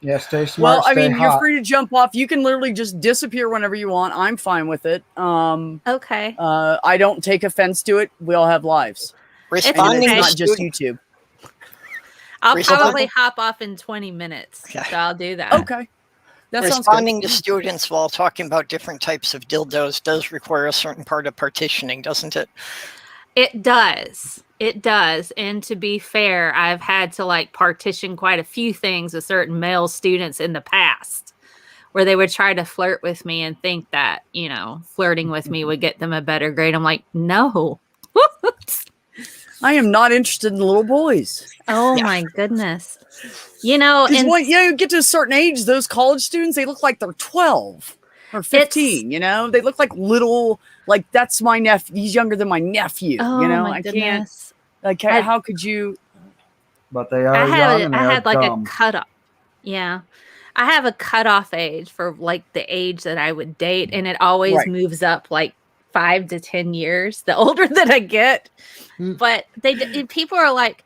Yeah, stay well, smart. I stay mean, hot. you're free to jump off. You can literally just disappear whenever you want. I'm fine with it. Okay. I don't take offense to it. We all have lives. And Responding it's to not just students. YouTube. I'll Respond- probably hop off in 20 minutes. Okay. So I'll do that. Okay. That sounds Responding good. to students while talking about different types of dildos does require a certain part of partitioning, doesn't it? It does. It does. And to be fair, I've had to like partition quite a few things with certain male students in the past where they would try to flirt with me and think that, you know, flirting with me would get them a better grade. I'm like, no. I am not interested in little boys. Oh my goodness. You know, Because and when you get to a certain age, those college students, they look like they're 12 or 15, you know? They look like little, like that's my nephew. He's younger than my nephew, oh you know? my I can't, goodness. like, I- how could you? But they are young and they I are had like dumb. a cutoff. Yeah. I have a cutoff age for like the age that I would date, and it always Right. moves up like 5 to 10 years the older that I get. Mm. But people are like,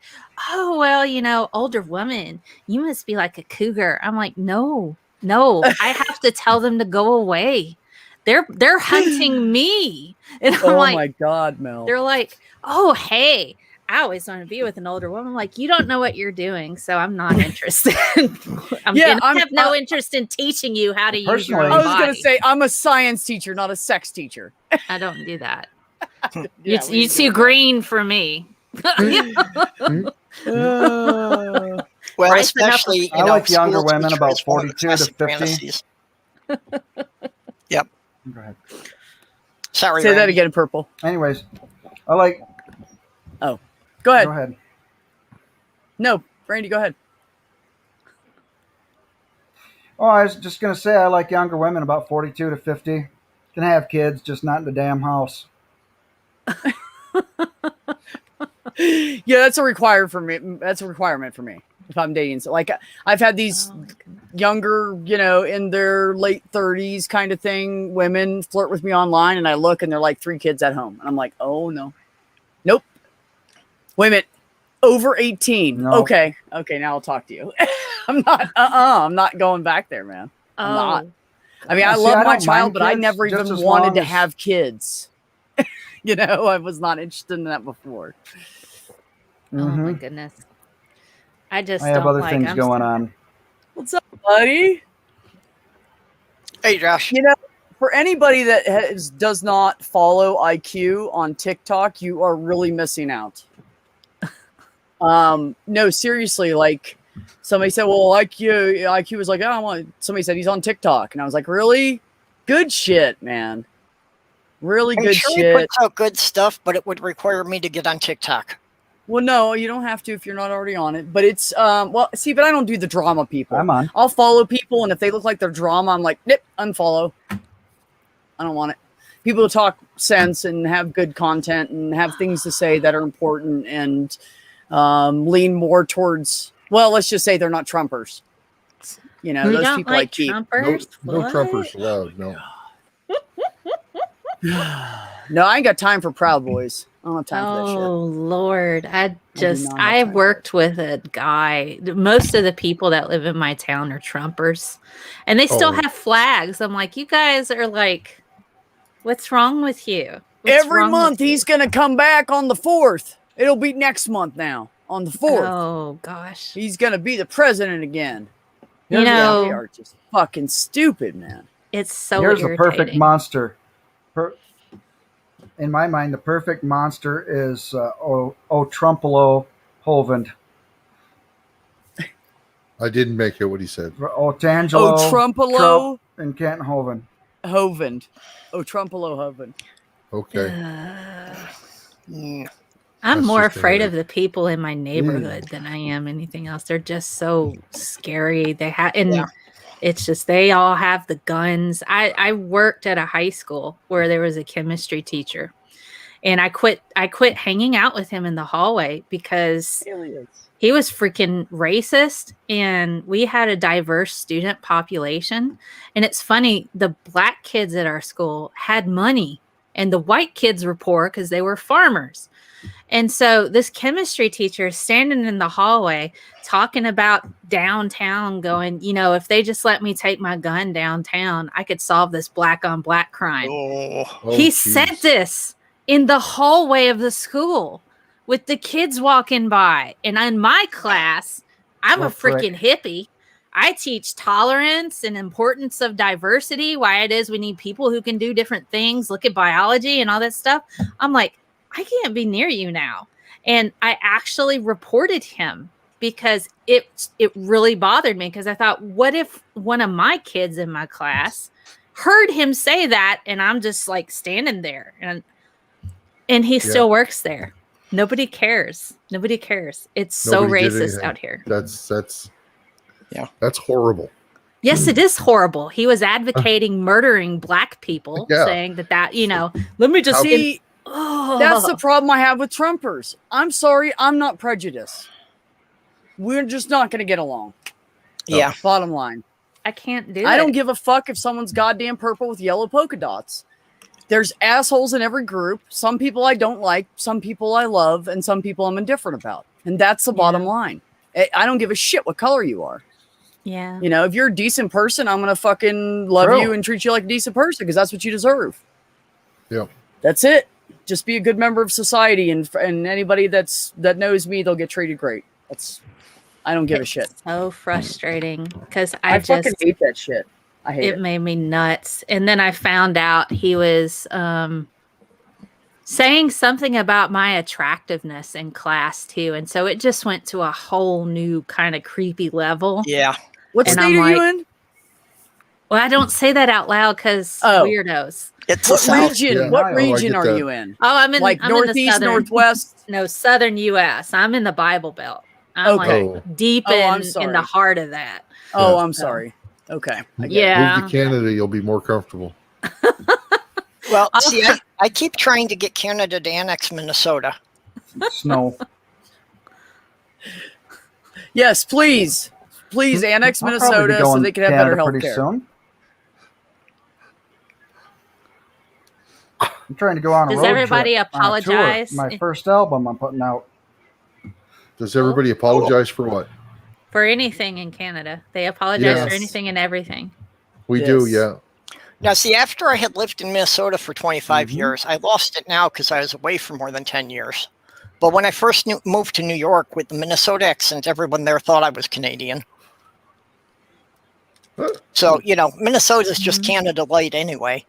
oh, well, you know, older woman, you must be like a cougar. I'm like, no, I have to tell them to go away. They're hunting me. And I'm Oh like, my God, Mel. they're like, oh, hey, I always want to be with an older woman. I'm like, you don't know what you're doing, so I'm not interested. I have no interest in teaching you how to use your Personally- own I was body. going to say, I'm a science teacher, not a sex teacher. I don't do that. Yeah, You too green for me. Uh, Well, Ripen up especially I like younger school women teacher about is one of the 42 to classic 50. fantasies. Go ahead. Sorry, say that Randy. again, Purple. Anyways, I like. Go ahead. Go ahead. No, Randy, go ahead. Oh, I was just gonna say I like younger women about 42 to 50. Can have kids, just not in the damn house. Yeah, that's a requirement for me. That's a requirement for me if I'm dating. So, like, I've had these Oh my goodness. younger, you know, in their late 30s kind of thing, women flirt with me online, and I look, and they're like 3 kids at home, and I'm like, oh no, nope. Wait a minute, over 18. No. Okay, now I'll talk to you. I'm not. I'm not going back there, man. I'm not. Oh, I mean, I See, love I my don't child, mind but I kids, never just even as wanted long to as- have kids. You know, I was not interested in that before. oh my Mhm. goodness. I just I have don't other like. things I'm going so- on. What's up, buddy? Hey, Josh. You know, for anybody that does not follow IQ on TikTok, you are really missing out. No, seriously, like somebody said, well, IQ was like, I don't want. Somebody said he's on TikTok, and I was like, really? Good shit, man. Really I'm good sure he shit. puts out good stuff, but it would require me to get on TikTok. Well, no, you don't have to if you're not already on it. But it's well, see, but I don't do the drama people. I'm on. I'll follow people, and if they look like they're drama, I'm like, nip, unfollow. I don't want it. People who talk sense and have good content and have things to say that are important and lean more towards, well, let's just say they're not Trumpers. You know, You those don't people like I keep. Trumpers? No What? Trumpers allowed. No. No, I ain't got time for Proud Boys. I don't have time for that shit. Oh Lord, not have I time for worked with a guy. Most of the people that live in my town are Trumpers, and they still Oh. have flags. I'm like, you guys are like, what's wrong with you? What's Every wrong month with you?" he's gonna come back on the 4th. It'll be next month now on the 4th. Oh gosh, He's gonna be the president again. you They know, are just fucking stupid, man. it's so Here's the perfect irritating. monster. In my mind, the perfect monster is O'Trumpelo Hovland. I didn't make it what he said. O'Tangelo Trumpelo Trump, and Kent Hovind. Hovland. Trumpelo Hovland. Okay. Mm. I'm That's more just afraid a- of the people in my neighborhood than I am anything else. They're just so scary. They have, and Yeah. It's just they all have the guns. I worked at a high school where there was a chemistry teacher, and I quit hanging out with him in the hallway because Aliens. he was freaking racist, and we had a diverse student population. And it's funny, the black kids at our school had money and the white kids were poor because they were farmers. And so this chemistry teacher is standing in the hallway talking about downtown, going, if they just let me take my gun downtown, I could solve this black on black crime. He said this in the hallway of the school with the kids walking by. And in my class, I'm a freaking hippie. I teach tolerance and importance of diversity, why it is we need people who can do different things, look at biology and all that stuff. I'm like, I can't be near you now. And I actually reported him because it really bothered me, because I thought, what if one of my kids in my class heard him say that, and I'm just like standing there, and he still works there. Nobody cares. Nobody cares. It's Nobody so racist out here. That's horrible. Yes, it is horrible. He was advocating murdering black people, saying that let me just see. That's the problem I have with Trumpers. I'm sorry, I'm not prejudiced. We're just not going to get along. Yeah. Bottom line. I can't do it. I don't give a fuck if someone's goddamn purple with yellow polka dots. There's assholes in every group. Some people I don't like, some people I love, and some people I'm indifferent about. And that's the bottom line. I don't give a shit what color you are. Yeah. If you're a decent person, I'm going to fucking love you and treat you like a decent person, because that's what you deserve. Yeah. That's it. Just be a good member of society, and anybody that knows me, they'll get treated great. I don't give a shit. So frustrating, because I fucking hate that shit. I hate it. It made me nuts. And then I found out he was saying something about my attractiveness in class too, and so it just went to a whole new kind of creepy level. Yeah. What state are you in? Well, I don't say that out loud because weirdos. It's what region? Yeah. What region are you in? Oh, I'm in northeast, in the southern, northwest. No, southern U.S. I'm in the Bible Belt. I'm like deep in the heart of that. Oh, I'm sorry. Okay. Move to Canada, you'll be more comfortable. Well, see, I keep trying to get Canada to annex Minnesota. Snow. Yes, please. Please annex Minnesota so they can have better health care. Soon. I'm trying to go on a road Does everybody trip, apologize? My first album I'm putting out. Does everybody apologize for what? For anything in Canada. They apologize for anything and everything. We do, yeah. Now, see, after I had lived in Minnesota for 25 years, I lost it now because I was away for more than 10 years. But when I first moved to New York with the Minnesota accent, everyone there thought I was Canadian. So, Minnesota's just Canada light anyway.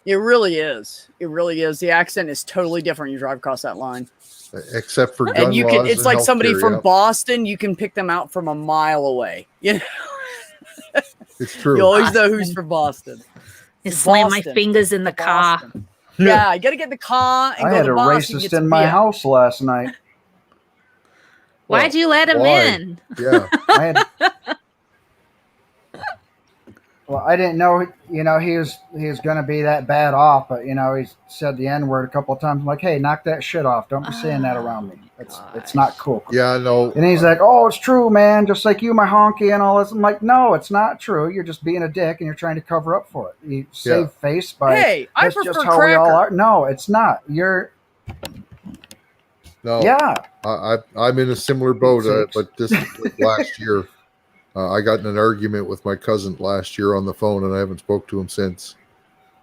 It really is. It really is. The accent is totally different when you drive across that line. Except for gun laws. It's like somebody from Boston, you can pick them out from a mile away. It's true. You always know who's from Boston. You slam my fingers in the car. Yeah, you got to get in the car and I go had to a Boston. racist in my house last night. Why'd you let him in? Yeah. I didn't know, he was going to be that bad off, but, he said the N-word a couple of times. I'm like, hey, knock that shit off. Don't be saying that around me. It's not cool. Yeah, no. And he's like, oh, it's true, man. Just like you, my honky and all this. I'm like, no, it's not true. You're just being a dick and you're trying to cover up for it. You save face by, hey, I that's prefer just how cracker. we all are. No, it's not. You're. No. Yeah. I'm in a similar boat, but this was last year. I got in an argument with my cousin last year on the phone, and I haven't spoke to him since.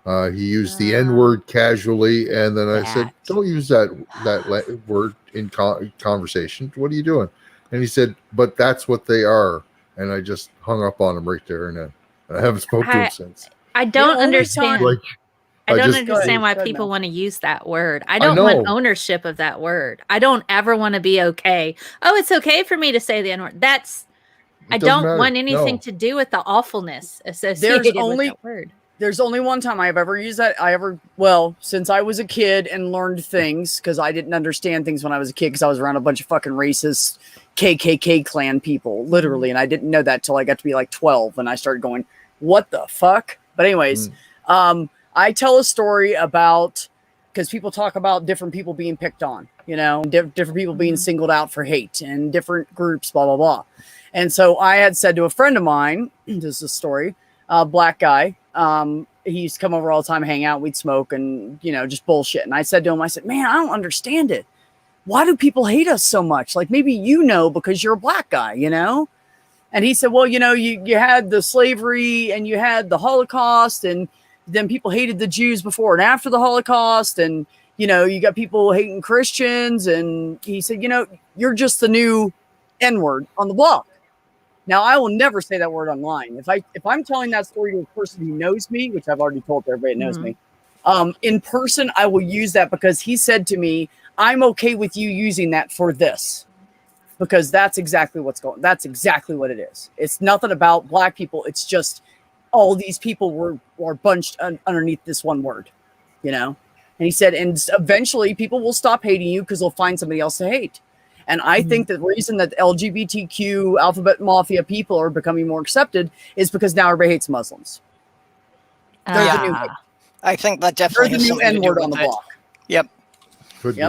He used the N-word casually, and then I said, "Don't use that word in conversation. What are you doing?" And he said, "But that's what they are." And I just hung up on him right there, and I haven't spoke to him since. I don't understand. I don't understand why Go ahead, people want to use that word. I I don't know. want ownership of that word. I don't ever want to be okay. Oh, it's okay for me to say the N-word. I don't want anything to do with the awfulness associated with that word. There's only one time I've ever used that. Since I was a kid and learned things, because I didn't understand things when I was a kid, because I was around a bunch of fucking racist KKK clan people, literally, and I didn't know that till I got to be like 12, and I started going, "What the fuck?" But anyways, I tell a story about, because people talk about different people being picked on, different people being singled out for hate and different groups, blah blah blah. And so I had said to a friend of mine, this is a story, black guy. He used to come over all the time, hang out, we'd smoke and, just bullshit. And I said to him, man, I don't understand it. Why do people hate us so much? Like, maybe because you're a black guy, And he said, well, you had the slavery and you had the Holocaust, and then people hated the Jews before and after the Holocaust. And, you got people hating Christians. And he said, you're just the new N-word on the block. Now, I will never say that word online. If I'm telling that story to a person who knows me, which I've already told everybody that knows me, in person, I will use that because he said to me, I'm okay with you using that for this, because that's exactly that's exactly what it is. It's nothing about black people. It's just all these people were bunched underneath this one word, And he said, and eventually people will stop hating you because they'll find somebody else to hate. And I think the reason that LGBTQ alphabet mafia people are becoming more accepted is because now everybody hates Muslims. They're the new hate. I think that definitely They're the new N-word on the block. Yep. Could be.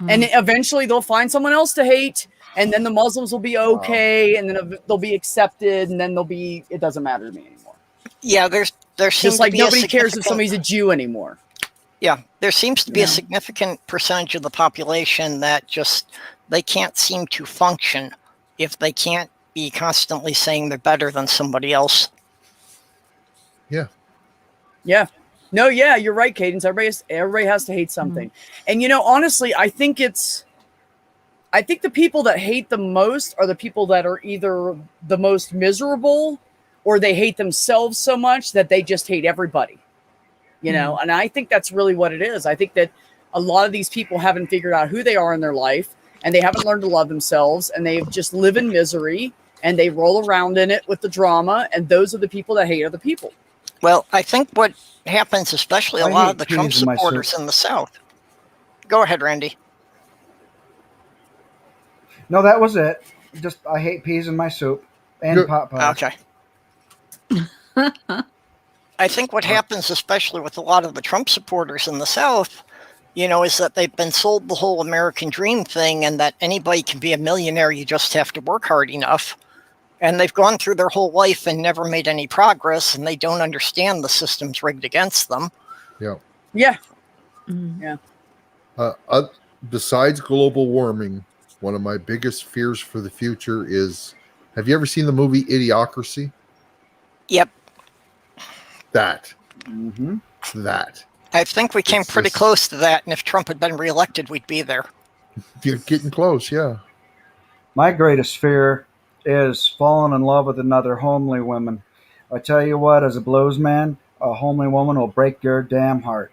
And eventually they'll find someone else to hate, and then the Muslims will be okay, and then they'll be accepted, and then it doesn't matter to me anymore. Yeah, there seems just like to be nobody cares if somebody's a Jew anymore. Yeah, there seems to be a significant percentage of the population that just, they can't seem to function if they can't be constantly saying they're better than somebody else. Yeah. Yeah. No, yeah, you're right, Cadence. Everybody has to hate something. And honestly, I think the people that hate the most are the people that are either the most miserable, or they hate themselves so much that they just hate everybody. And I think that's really what it is. I think that a lot of these people haven't figured out who they are in their life, and they haven't learned to love themselves, and they just live in misery, and they roll around in it with the drama, and those are the people that hate other people. Well, I think what happens, especially a lot of the Trump supporters in the South. Go ahead, Randy. No, that was it. Just, I hate peas in my soup and pot pie. Okay. I think what happens, especially with a lot of the Trump supporters in the South, is that they've been sold the whole American dream thing, and that anybody can be a millionaire. You just have to work hard enough. And they've gone through their whole life and never made any progress, and they don't understand the system's rigged against them. Yeah. Yeah. Yeah. Besides global warming, one of my biggest fears for the future is, have you ever seen the movie Idiocracy? Yep. That. I think we came pretty close to that, and if Trump had been reelected, we'd be there. You're getting close, yeah. My greatest fear is falling in love with another homely woman. I tell you what, as a blues man, a homely woman will break your damn heart.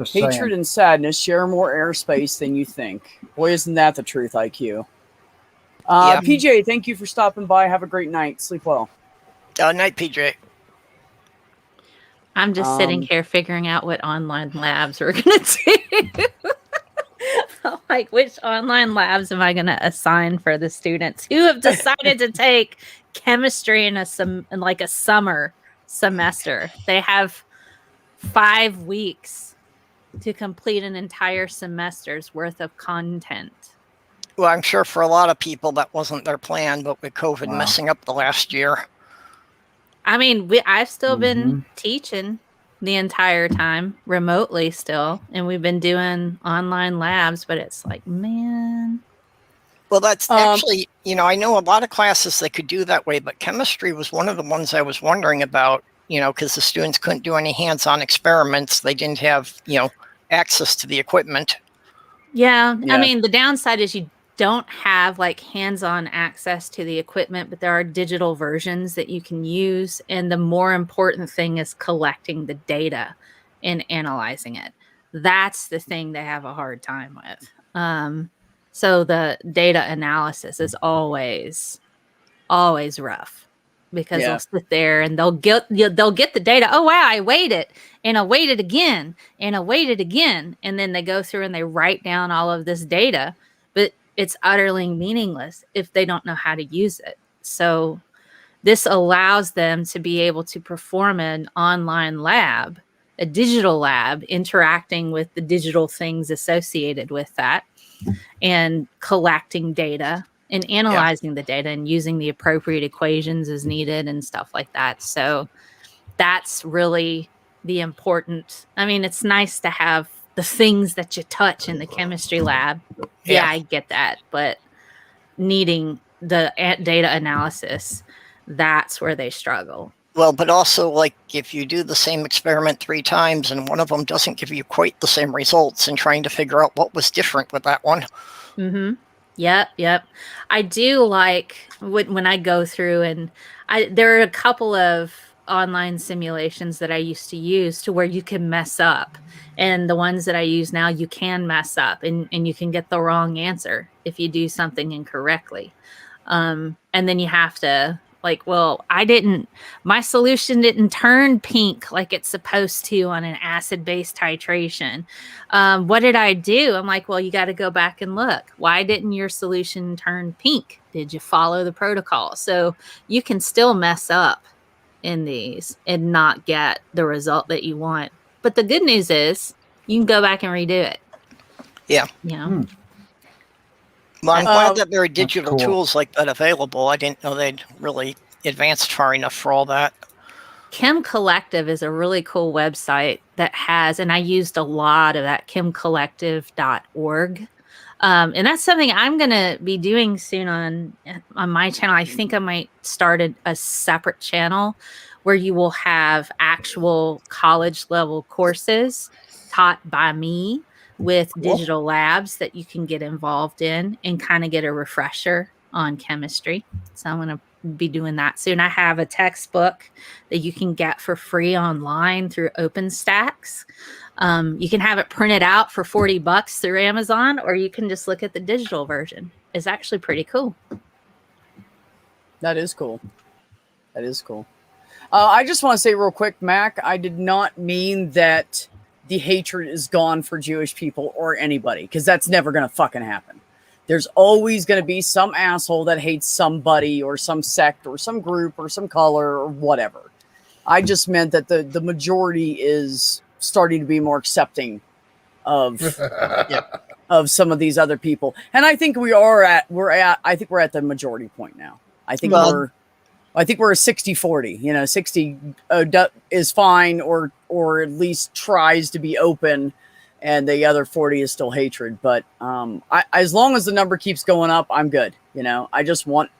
Hatred and sadness share more airspace than you think. Boy, isn't that the truth, IQ. PJ, thank you for stopping by. Have a great night. Sleep well. Night, PJ. I'm just sitting here figuring out what online labs we're going to do. Like, which online labs am I going to assign for the students who have decided to take chemistry in a summer semester? They have 5 weeks to complete an entire semester's worth of content. Well, I'm sure for a lot of people that wasn't their plan, but with COVID messing up the last year. I mean, I've still been teaching the entire time remotely still, and we've been doing online labs, but it's like, man. Well, that's actually, I know a lot of classes they could do that way, but chemistry was one of the ones I was wondering about, because the students couldn't do any hands-on experiments. They didn't have, access to the equipment. Yeah. I mean, the downside is you don't have like hands-on access to the equipment, but there are digital versions that you can use. And the more important thing is collecting the data and analyzing it. That's the thing they have a hard time with. So the data analysis is always rough, because they'll sit there and they'll get the data. Oh wow, I weighed it, and I weighed it again, and I weighed it again, and then they go through and they write down all of this data, but it's utterly meaningless if they don't know how to use it. So this allows them to be able to perform an online lab, a digital lab, interacting with the digital things associated with that, and collecting data and analyzing the data and using the appropriate equations as needed and stuff like that. So that's really the important. I mean, it's nice to have the things that you touch in the chemistry lab. Yeah, I get that. But needing the data analysis, that's where they struggle. Well, but also, like, if you do the same experiment 3 times and one of them doesn't give you quite the same results, and trying to figure out what was different with that one. Mm-hmm. Yep. I do like when I go through, and there are a couple of online simulations that I used to use to where you can mess up. And the ones that I use now, you can mess up and you can get the wrong answer if you do something incorrectly. And then you have to, like, well, my solution didn't turn pink like it's supposed to on an acid-base titration. What did I do? I'm like, well, you got to go back and look. Why didn't your solution turn pink? Did you follow the protocol? So you can still mess up in these and not get the result that you want. But the good news is you can go back and redo it. Yeah. You know? Well, I'm glad that there are digital cool. tools like that available. I didn't know they'd really advanced far enough for all that. Chem Collective is a really cool website that has, and I used a lot of that, chemcollective.org. And that's something I'm going to be doing soon on my channel. I think I might start a separate channel where you will have actual college level courses taught by me with digital labs that you can get involved in and kind of get a refresher on chemistry. So I'm going to be doing that soon. I have a textbook that you can get for free online through OpenStax. You can have it printed out for $40 through Amazon, or you can just look at the digital version. It's actually pretty cool. That is cool. I just want to say real quick, Mac, I did not mean that the hatred is gone for Jewish people or anybody, because that's never going to fucking happen. There's always going to be some asshole that hates somebody or some sect or some group or some color or whatever. I just meant that the majority is starting to be more accepting of some of these other people. And I think we're at the majority point now. I think we're a 60-40, 60 is fine or at least tries to be open, and the other 40 is still hatred. But as long as the number keeps going up, I'm good. I just want,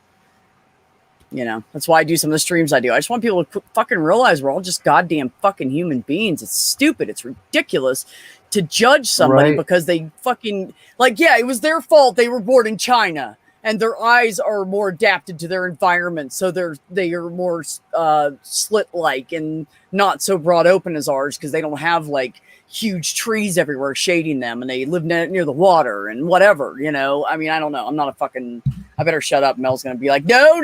that's why I do some of the streams I do. I just want people to fucking realize we're all just goddamn fucking human beings. It's stupid. It's ridiculous to judge somebody because they fucking, it was their fault they were born in China and their eyes are more adapted to their environment. So they are more slit-like and not so broad open as ours, because they don't have huge trees everywhere shading them, and they live near the water and whatever, I mean, I don't know. I'm not a fucking, I better shut up. Mel's going to be like, no.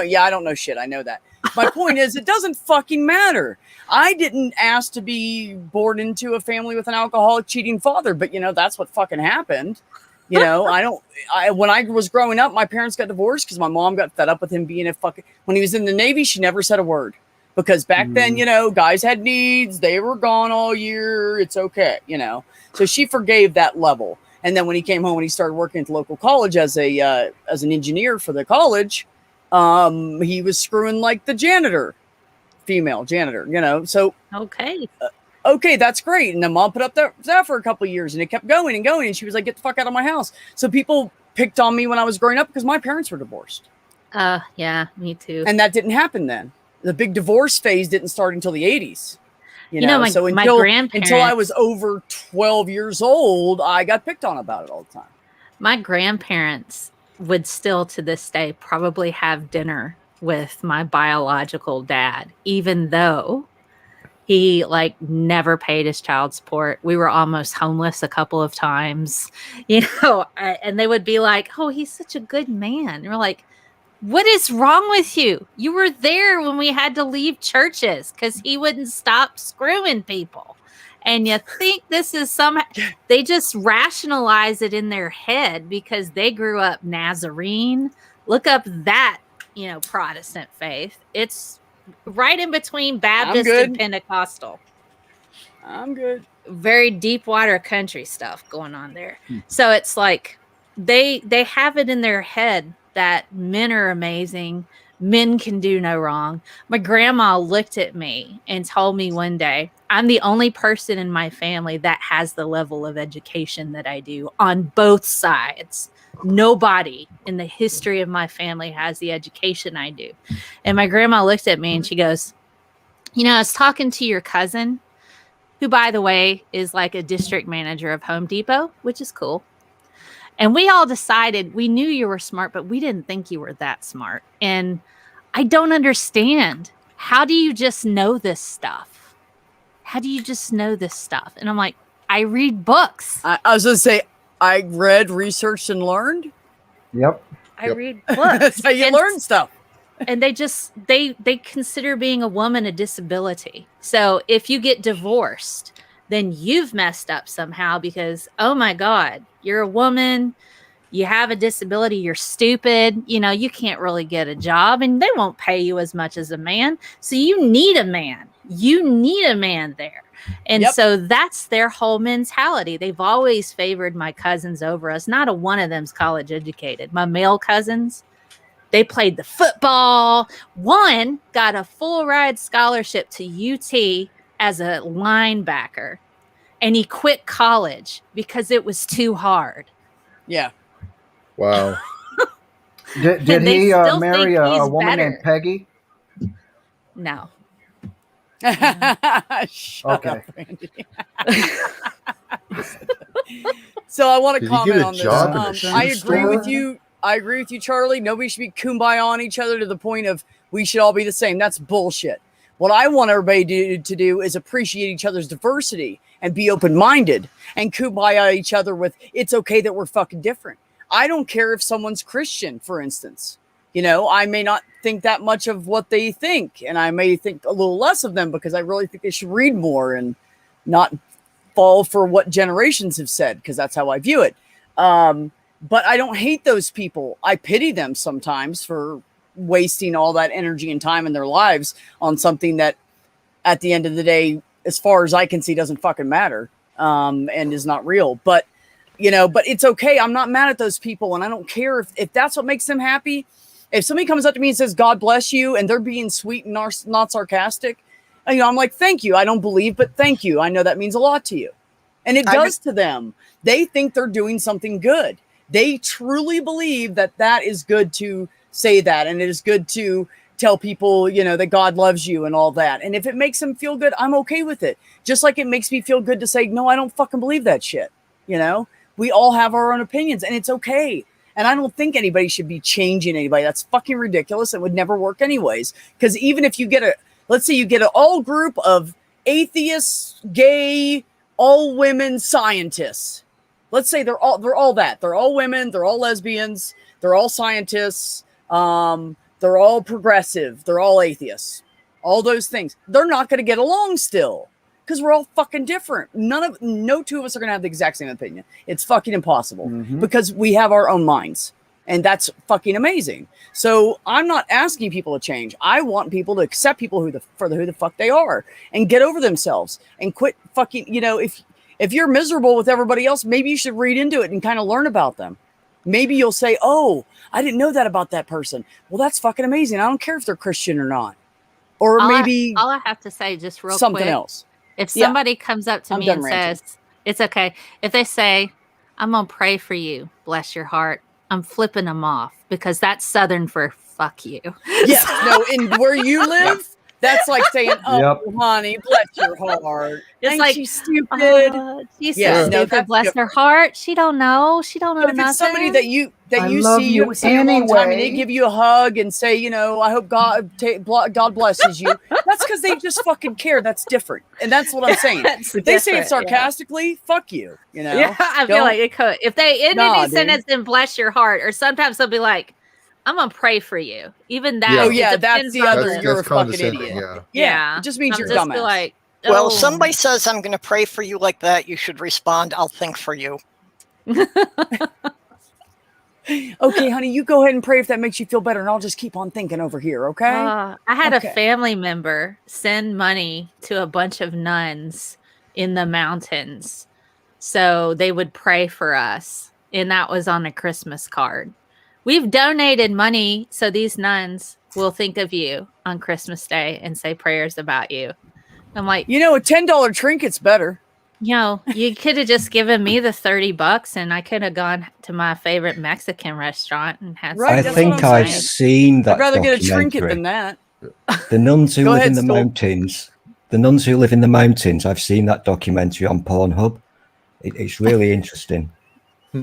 Yeah, I don't know shit. I know that. My point is, it doesn't fucking matter. I didn't ask to be born into a family with an alcoholic, cheating father, but that's what fucking happened. When I was growing up, my parents got divorced because my mom got fed up with him being when he was in the Navy, she never said a word. Because back then, guys had needs. They were gone all year. It's okay, So she forgave that level. And then when he came home and he started working at the local college as an engineer for the college, he was screwing the janitor, female janitor, So okay, that's great. And then mom put up that for a couple of years, and it kept going and going. And she was like, "Get the fuck out of my house." So people picked on me when I was growing up because my parents were divorced. Yeah, me too. And that didn't happen then. The big divorce phase didn't start until the 80s. My grandparents, until I was over 12 years old, I got picked on about it all the time. My grandparents would still to this day probably have dinner with my biological dad, even though He like never paid his child support. We were almost homeless a couple of times, and they would be like, "Oh, he's such a good man." And we're like, "What is wrong with you? You were there when we had to leave churches because he wouldn't stop screwing people." And you think this is they just rationalize it in their head because they grew up Nazarene. Look up that, Protestant faith. It's right in between Baptist and Pentecostal. I'm good. Very deep water country stuff going on there. So it's like they have it in their head that men are amazing. Men can do no wrong. My grandma looked at me and told me one day, I'm the only person in my family that has the level of education that I do on both sides. Nobody in the history of my family has the education I do. And my grandma looked at me and she goes, I was talking to your cousin, who, by the way, is like a district manager of Home Depot, which is cool. And we all decided we knew you were smart, but we didn't think you were that smart. And I don't understand. How do you just know this stuff? How do you just know this stuff? And I'm like, I read books. I was going to say, I read, researched, and learned. Yep. I read books. That's how you learn stuff. And they consider being a woman a disability. So if you get divorced, then you've messed up somehow because, oh my God, you're a woman, you have a disability, you're stupid, you can't really get a job and they won't pay you as much as a man. So you need a man. You need a man there. And so that's their whole mentality. They've always favored my cousins over us. Not a one of them's college educated. My male cousins, they played the football. One got a full ride scholarship to UT as a linebacker, and he quit college because it was too hard. Yeah. Wow. Did he marry a woman named Peggy? No. Shut up, Randy. So I want to comment on this. I agree with you. I agree with you, Charlie. Nobody should be kumbaya on each other to the point of we should all be the same. That's bullshit. What I want everybody to do is appreciate each other's diversity and be open-minded and kumbaya each other with it's okay that we're fucking different. I don't care if someone's Christian, for instance. I may not think that much of what they think, and I may think a little less of them because I really think they should read more and not fall for what generations have said, because that's how I view it. But I don't hate those people. I pity them sometimes for wasting all that energy and time in their lives on something that at the end of the day, as far as I can see, doesn't fucking matter and is not real. But, but it's okay. I'm not mad at those people. And I don't care if that's what makes them happy. If somebody comes up to me and says, God bless you, and they're being sweet and not sarcastic, I'm like, thank you. I don't believe, but thank you. I know that means a lot to you. And it does to them. They think they're doing something good. They truly believe that is good to say that. And it is good to tell people, that God loves you and all that. And if it makes them feel good, I'm okay with it. Just like it makes me feel good to say, no, I don't fucking believe that shit. We all have our own opinions and it's okay. And I don't think anybody should be changing anybody. That's fucking ridiculous. It would never work anyways. Because even if you get let's say you get an all group of atheists, gay, all women scientists. Let's say they're all that. They're all women. They're all lesbians. They're all scientists. They're all progressive. They're all atheists. All those things. They're not going to get along still because we're all fucking different. No two of us are going to have the exact same opinion. It's fucking impossible because we have our own minds. And that's fucking amazing. So I'm not asking people to change. I want people to accept people who the fuck they are and get over themselves and quit fucking, if you're miserable with everybody else, maybe you should read into it and kind of learn about them. Maybe you'll say, oh, I didn't know that about that person. Well, that's fucking amazing. I don't care if they're Christian or not. Or all maybe I have to say just real something quick, else. If somebody comes up to me and says, it's okay. If they say, I'm going to pray for you, bless your heart, I'm flipping them off because that's Southern for fuck you. Yes. No, in where you live, That's like saying, "Oh, Yep. honey, bless your heart." It's Ain't like, she stupid? She's Yeah, so no, stupid. that's Bless her different. heart. She don't know. She don't know But if nothing. it's somebody that you I see, love you you haven't seen in a long time, and they anyway. give you a hug and say, I hope God blesses you. That's because they just fucking care. That's different, and that's what I'm saying. That's If they say it different, yeah. sarcastically, fuck you. Yeah, I feel Don't- like it could. If they end Nah, any dude. sentence in bless your heart, or sometimes they'll be like, I'm gonna pray for you. Even that. Yeah. Oh it yeah, that's depends the on other. the- You're a fucking condescending, idiot. yeah. Yeah, it just means I'm you're just be dumbass. like, Well, oh. somebody says I'm going to pray for you like that. You should respond, I'll think for you. Okay, honey, you go ahead and pray if that makes you feel better, and I'll just keep on thinking over here. Okay. I had Okay. a family member send money to a bunch of nuns in the mountains so they would pray for us. And that was on a Christmas card. We've donated money so these nuns will think of you on Christmas Day and say prayers about you. I'm like, a $10 trinket's better. you could have just given me the $30 and I could have gone to my favorite Mexican restaurant and had Right, I that's something think what I'm I've saying. seen that I'd rather get a trinket documentary. than that. The nuns who Go live ahead, in the Stoll. mountains. The nuns who live in the mountains. I've seen that documentary on Pornhub. It's really interesting.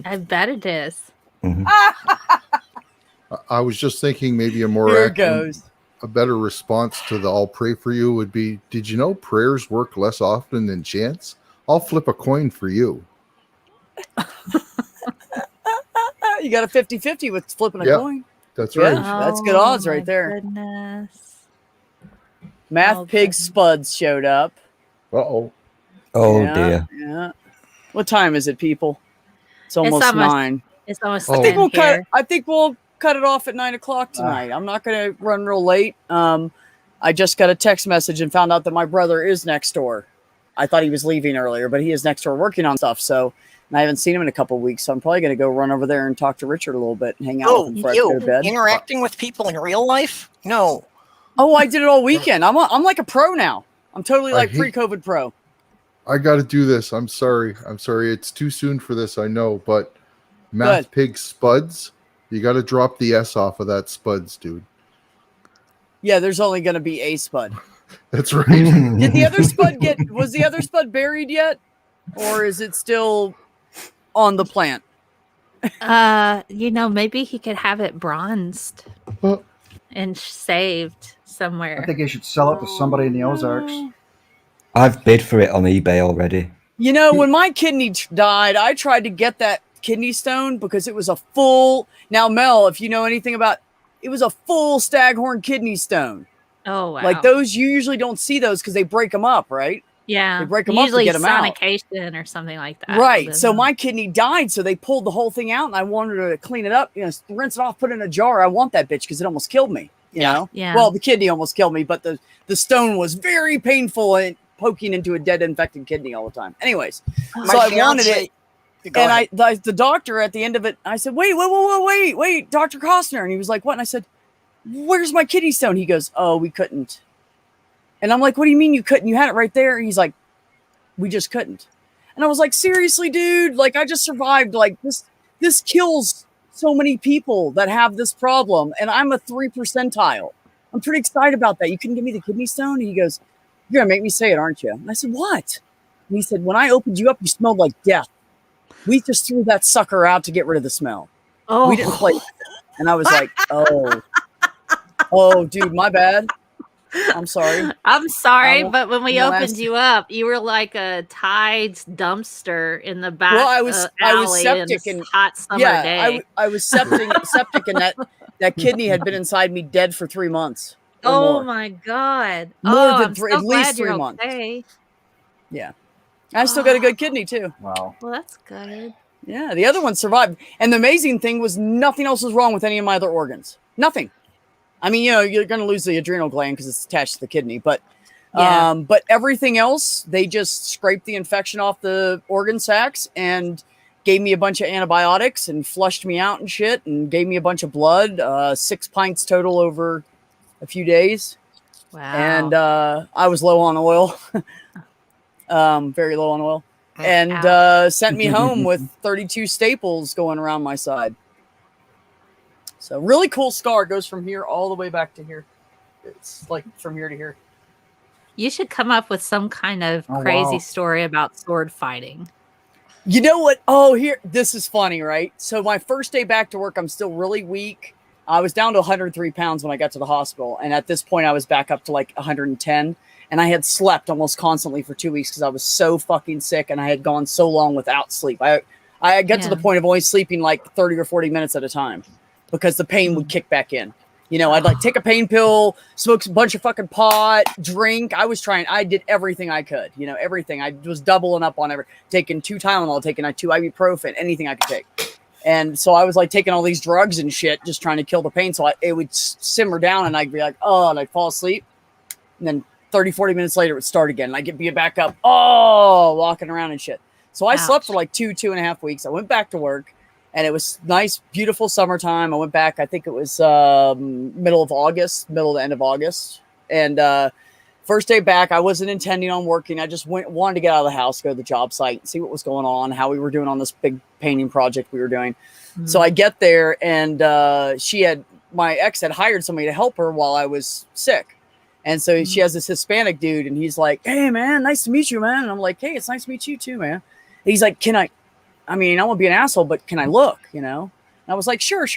I bet it is. Mhm. I was just thinking maybe a more Here it accurate, goes. a better response to the "I'll pray for you" would be, "Did you know prayers work less often than chants? I'll flip a coin for you." You got a 50-50 with flipping a Yeah. coin. That's Yeah. right. That's good odds Oh, right my there. Goodness. Math Oh, Pig goodness. Spuds showed up. Uh-oh. Oh Yeah, dear. Yeah. What time is it, people? It's almost almost 9. It's almost Oh. I think 10 here. we'll cut it off at 9:00 tonight. I'm not gonna run real late. I just got a text message and found out that my brother is next door. I thought he was leaving earlier, but he is next door working on stuff. So, and I haven't seen him in a couple of weeks. So I'm probably gonna go run over there and talk to Richard a little bit and hang out with him before I go to bed. Interacting with people in real life? No. Oh, I did it all weekend. I'm like a pro now. I'm totally I like hate- pre-COVID pro. I got to do this. I'm sorry. It's too soon for this, I know, but Math Pig Spuds, you got to drop the S off of that Spuds, dude. Yeah, there's only gonna be a spud. That's right. Did the other spud was the other spud buried yet? Or is it still on the plant? Maybe he could have it bronzed Well, and saved I somewhere. think you should sell it to somebody in the Ozarks. I've bid for it on eBay already. When my kidney died, I tried to get that kidney stone because it was a full. Now, Mel, if you know anything about, it was a full staghorn kidney stone. Oh, wow. Like those, you usually don't see those because they break them up, right? Yeah. They break 'em up to Usually get 'em out. sonication or something like that. Right. So my kidney died, so they pulled the whole thing out, and I wanted to clean it up, rinse it off, put it in a jar. I want that bitch because it almost killed me. You know. Yeah. Well, the kidney almost killed me, but the stone was very painful and poking into a dead infected kidney all the time. Anyways, so I wanted it, and the doctor at the end of it, I said, wait, Dr. Costner, and he was like, what? And I said, where's my kidney stone? He goes, oh, we couldn't. And I'm like, what do you mean you couldn't? You had it right there. And he's like, we just couldn't. And I was like, seriously, dude, like I just survived. Like this kills so many people that have this problem. And I'm a 3 percentile. I'm pretty excited about that. You couldn't give me the kidney stone? And he goes, you're going to make me say it, aren't you? And I said, what? And he said, when I opened you up, you smelled like death. We just threw that sucker out to get rid of the smell. Oh. We didn't play with it. And I was like, oh, dude, my bad. I'm sorry. I'm sorry, but when we no opened answer. you up, you were like a Tide's dumpster in the back. Well, I was alley septic in and this hot summer day. I was septic, and that kidney had been inside me dead for 3 months. or Oh more. my god! More oh, than I'm three- so at least glad you're 3 months. okay. Yeah, I still got a good kidney too. Wow. Well, that's good. Yeah, the other one survived, and the amazing thing was nothing else was wrong with any of my other organs. Nothing. I mean, you're going to lose the adrenal gland because it's attached to the kidney, but Yeah. but everything else, they just scraped the infection off the organ sacs and gave me a bunch of antibiotics and flushed me out and shit and gave me a bunch of blood, 6 pints total over a few days. Wow. And I was low on oil, very low on oil, and sent me home with 32 staples going around my side. So really cool scar. Goes from here all the way back to here. It's like from here to here. You should come up with some kind of Oh, crazy wow. story about sword fighting. You know what? Oh, this is funny, right? So my first day back to work, I'm still really weak. I was down to 103 pounds when I got to the hospital. And at this point, I was back up to like 110. And I had slept almost constantly for 2 weeks because I was so fucking sick and I had gone so long without sleep. I got to the point of only sleeping like 30 or 40 minutes at a time because the pain would kick back in. You know, I'd like take a pain pill, smoke a bunch of fucking pot, drink. I did everything I could, you know, everything. I was doubling up on taking 2 Tylenol, taking 2 ibuprofen, anything I could take. And so I was like taking all these drugs and shit, just trying to kill the pain. So it would simmer down and I'd be like, oh, and I'd fall asleep. And then 30, 40 minutes later, it would start again. And I'd be back up, walking around and shit. So I slept for like 2.5 weeks. I went back to work. And it was nice, beautiful summertime. I went back, I think it was middle to end of August. And first day back, I wasn't intending on working. I just wanted to get out of the house, go to the job site, see what was going on, how we were doing on this big painting project we were doing. Mm-hmm. So I get there, and my ex had hired somebody to help her while I was sick. And so she has this Hispanic dude, and he's like, hey, man, nice to meet you, man. And I'm like, hey, it's nice to meet you too, man. And he's like, I won't be an asshole, but can I look, you know? And I was like, sure.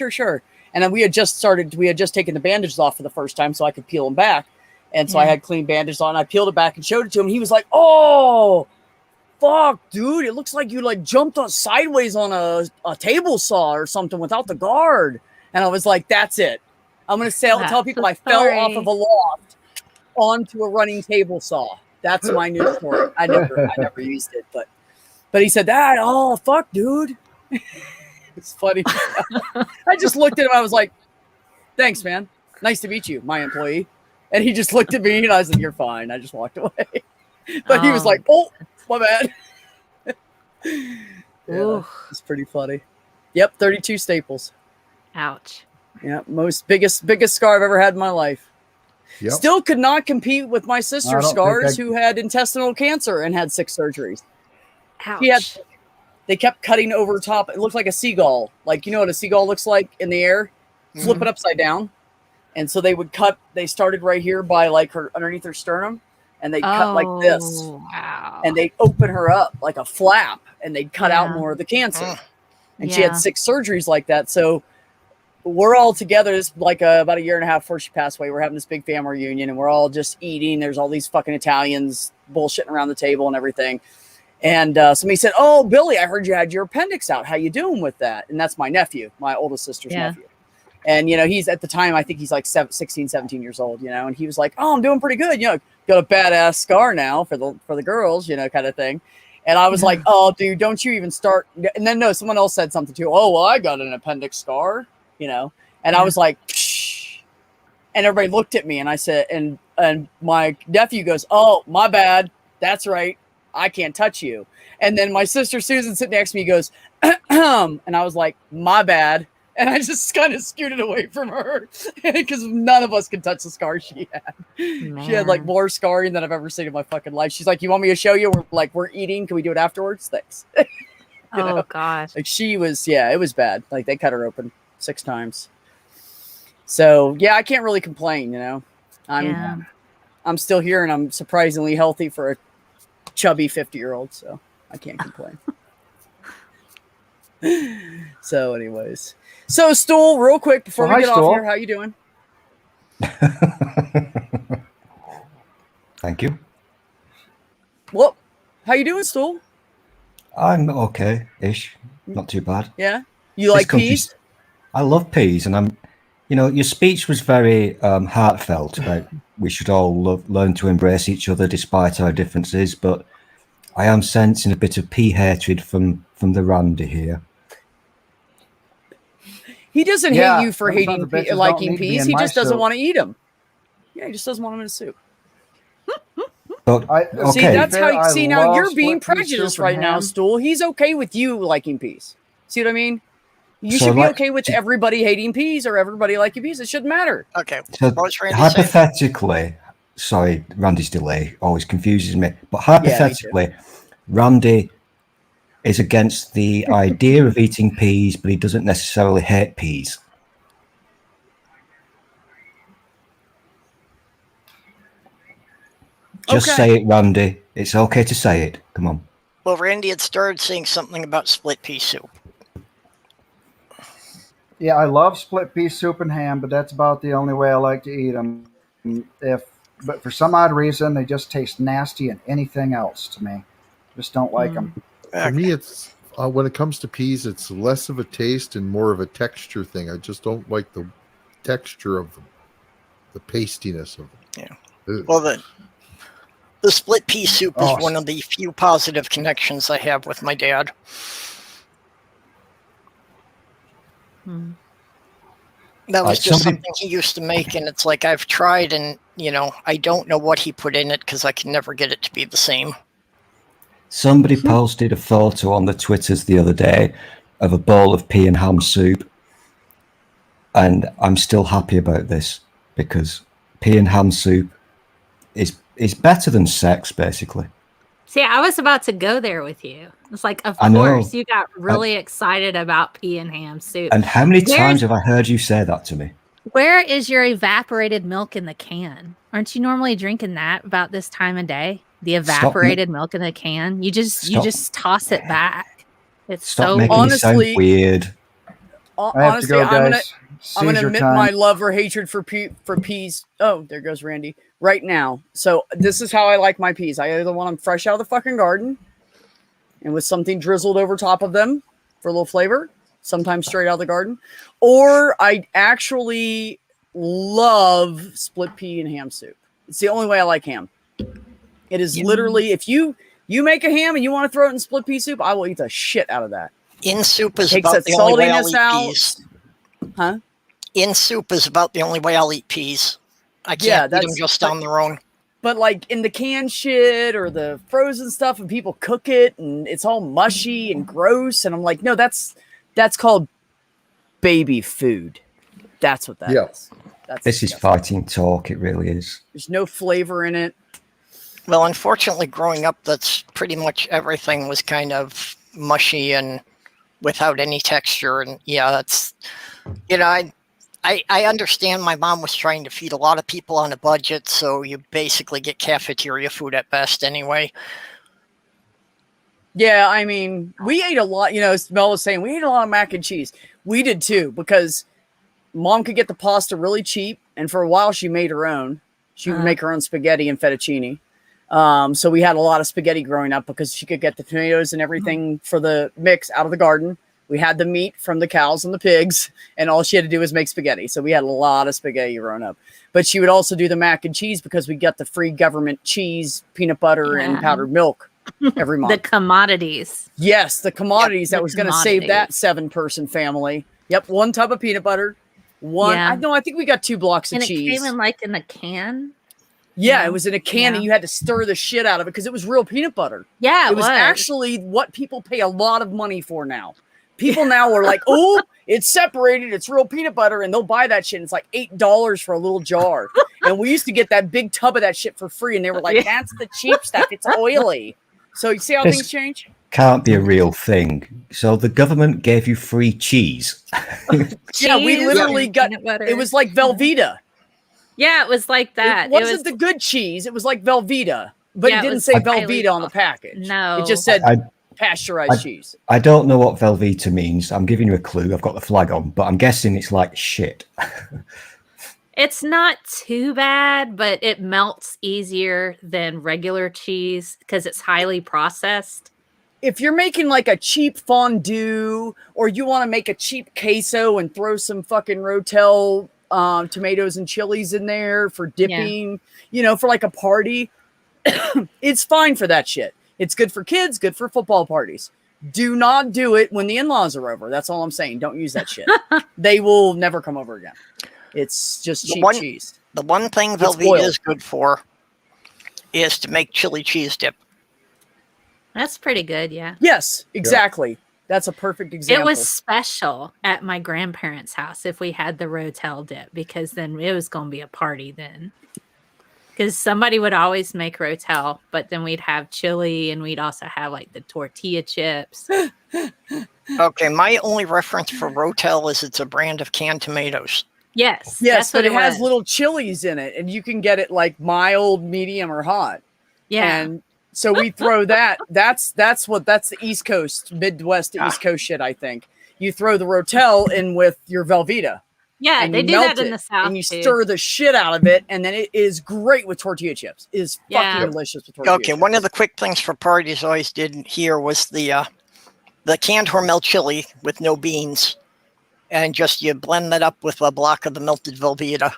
And then we had just taken the bandages off for the first time so I could peel them back. And so I had clean bandages on. I peeled it back and showed it to him. He was like, oh, fuck, dude. It looks like you like jumped sideways on a table saw or something without the guard. And I was like, that's it. I'm going to tell people I fell off of a loft onto a running table saw. That's my new story. I never used it, but he said that, oh, fuck, dude. It's funny. I just looked at him. I was like, thanks, man. Nice to meet you, my employee. And he just looked at me and I was like, you're fine. I just walked away. But he was like, oh, my bad. It's pretty funny. Yep, 32 staples. Ouch. Yeah, biggest scar I've ever had in my life. Yep. Still could not compete with my sister's scars who had intestinal cancer and had 6 surgeries. Ouch. They kept cutting over top. It looked like a seagull. Like, you know what a seagull looks like in the air? Flip it upside down. And so they would cut. They started right here by like her underneath her sternum. And they'd cut like this. Wow. And they'd open her up like a flap. And they'd cut out more of the cancer. And she had 6 surgeries like that. So we're all together. It's like about a year and a half before she passed away. We're having this big family reunion. And we're all just eating. There's all these fucking Italians bullshitting around the table and everything. And somebody said, oh, Billy, I heard you had your appendix out. How you doing with that? And that's my nephew, my oldest sister's nephew. And, you know, he's at the time, I think he's like 16, 17 years old, you know, and he was like, oh, I'm doing pretty good. You know, got a badass scar now for the girls, you know, kind of thing. And I was like, oh, dude, don't you even start. And then, no, someone else said something too. Oh, well, I got an appendix scar, you know, and I was like, shh. And everybody looked at me and I said, and my nephew goes, oh, my bad. That's right. I can't touch you. And then my sister Susan sitting next to me goes, and I was like, my bad. And I just kind of scooted away from her because none of us could touch the scar she had. Man. She had like more scarring than I've ever seen in my fucking life. She's like, you want me to show you? We're eating. Can we do it afterwards? Thanks. Oh gosh. Like she was, it was bad. Like they cut her open 6 times. So yeah, I can't really complain, you know. I'm still here and I'm surprisingly healthy for a chubby 50-year-old, so I can't complain. So anyways, Stool, real quick before we get off here, how you doing? Thank you. Well, how you doing, Stool? I'm okay-ish, not too bad. Yeah, you like peas? I love peas, and your speech was very heartfelt about we should all learn to embrace each other despite our differences, but I am sensing a bit of pea hatred from the Randy here. He doesn't hate you for liking peas. He just doesn't want to eat them. Yeah, he just doesn't want them in his soup. But, See, that's how. See, now you're being prejudiced right now, Stool. He's okay with you liking peas. See what I mean? You should be okay with everybody hating peas or everybody liking peas. It shouldn't matter. Okay. So hypothetically, sorry, Randy's delay always confuses me. But hypothetically, Randy is against the idea of eating peas, but he doesn't necessarily hate peas. Just Okay. say it, Randy. It's okay to say it. Come on. Well, Randy had started saying something about split pea soup. Yeah, I love split pea soup and ham, but that's about the only way I like to eat them. But for some odd reason, they just taste nasty in anything else to me. Just don't like them. For me, it's when it comes to peas, it's less of a taste and more of a texture thing. I just don't like the texture of them, the pastiness of them. Yeah. Well, the split pea soup is Oh. one of the few positive connections I have with my dad. That was just something he used to make, and it's like I've tried, and I don't know what he put in it because I can never get it to be the same. Somebody posted a photo on the Twitters the other day of a bowl of pea and ham soup, and I'm still happy about this because pea and ham soup is better than sex, basically. See, I was about to go there with you. It's like, of I know. course, you got really excited about pea and ham soup. And how many times have I heard you say that to me? Where is your evaporated milk in the can? Aren't you normally drinking that about this time of day? The evaporated milk in the can. You just toss it back. It's Stop making me sound weird. I have to go, guys. I'm gonna admit my love or hatred for peas. Oh, there goes Randy. Right now. So this is how I like my peas. I either want them fresh out of the fucking garden and with something drizzled over top of them for a little flavor, sometimes straight out of the garden, or I actually love split pea and ham soup. It's the only way I like ham. It is literally, if you make a ham and you want to throw it in split pea soup, I will eat the shit out of that. In soup is about the only way I'll eat peas. Huh? In soup is about the only way I'll eat peas. I can't eat them just on their own. But like in the canned shit or the frozen stuff, and people cook it and it's all mushy and gross, and I'm like, no, that's called baby food. That's what that is. This is fighting talk. It really is. There's no flavor in it. Well, unfortunately, growing up, that's pretty much everything was kind of mushy and without any texture. And yeah, that's, I understand my mom was trying to feed a lot of people on a budget, so you basically get cafeteria food at best anyway. Yeah, I mean, we ate a lot, Mel was saying, we ate a lot of mac and cheese. We did too, because Mom could get the pasta really cheap, and for a while she made her own. She would make her own spaghetti and fettuccine. So we had a lot of spaghetti growing up because she could get the tomatoes and everything for the mix out of the garden. We had the meat from the cows and the pigs, and all she had to do was make spaghetti. So we had a lot of spaghetti growing up. But she would also do the mac and cheese because we got the free government cheese, peanut butter, and powdered milk every month. The commodities. Yes, the commodities that was going to save that 7-person family. Yep, 1 tub of peanut butter. I think we got 2 blocks of cheese. And it came in in a can. Yeah, it was in a can, and you had to stir the shit out of it because it was real peanut butter. Yeah, it was actually what people pay a lot of money for now. People now are like, oh, it's separated, it's real peanut butter, and they'll buy that shit. And it's like $8 for a little jar. And we used to get that big tub of that shit for free, and they were like, that's the cheap stuff. It's oily. So you see how things change? Can't be a real thing. So the government gave you free cheese. Yeah, we literally got it was like Velveeta. Yeah, it was like that. It wasn't the good cheese. It was like Velveeta, but it didn't say Velveeta on the package. No, it just said pasteurized cheese. I don't know what Velveeta means. I'm giving you a clue. I've got the flag on, but I'm guessing it's like shit. It's not too bad, but it melts easier than regular cheese because it's highly processed. If you're making like a cheap fondue, or you want to make a cheap queso and throw some fucking Rotel tomatoes and chilies in there for dipping, for like a party, it's fine for that shit. It's good for kids, good for football parties. Do not do it when the in-laws are over. That's all I'm saying. Don't use that shit. They will never come over again. It's just cheap cheese. The one thing Velveeta is good for is to make chili cheese dip. That's pretty good, yeah. Yes, exactly. Yeah. That's a perfect example. It was special at my grandparents' house if we had the Rotel dip, because then it was going to be a party then. Because somebody would always make Rotel, but then we'd have chili, and we'd also have like the tortilla chips. Okay, my only reference for Rotel is it's a brand of canned tomatoes. Yes, but it has little chilies in it, and you can get it like mild, medium, or hot. Yeah. And so we throw that. That's the East Coast, Midwest to East Coast shit, I think. You throw the Rotel in with your Velveeta. Yeah, And they you do melt that in it, the South and you too. stir the shit out of it, and then it is great with tortilla chips. It is fucking Yeah. delicious with tortilla Okay, chips. one of the quick things for parties I always did here was the canned Hormel chili with no beans, and just you blend that up with a block of the melted Velveeta.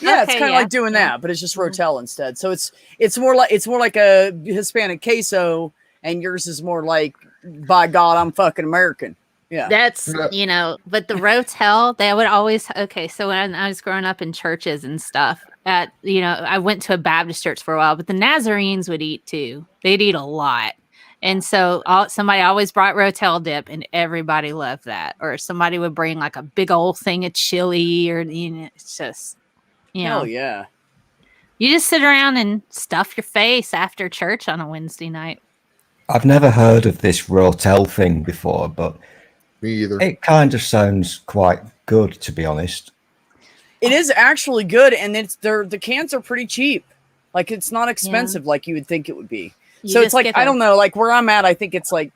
Yeah, it's Okay, kind of yeah, like doing yeah. that, but it's just Mhm. Rotel instead. So it's more like a Hispanic queso, and yours is more like, by God, I'm fucking American. Yeah. That's, Yeah. but the Rotel, they would always, okay, so when I was growing up in churches and stuff, I went to a Baptist church for a while, but the Nazarenes would eat too. They'd eat a lot. And so somebody always brought Rotel dip, and everybody loved that. Or somebody would bring like a big old thing of chili, or, it's just, Hell yeah. you just sit around and stuff your face after church on a Wednesday night. I've never heard of this Rotel thing before, but Me either. it kind of sounds quite good, to be honest. It is actually good, and the cans are pretty cheap. Like, it's not expensive like you would think it would be. You So it's just like, get I don't know, like where I'm at, I think it's like,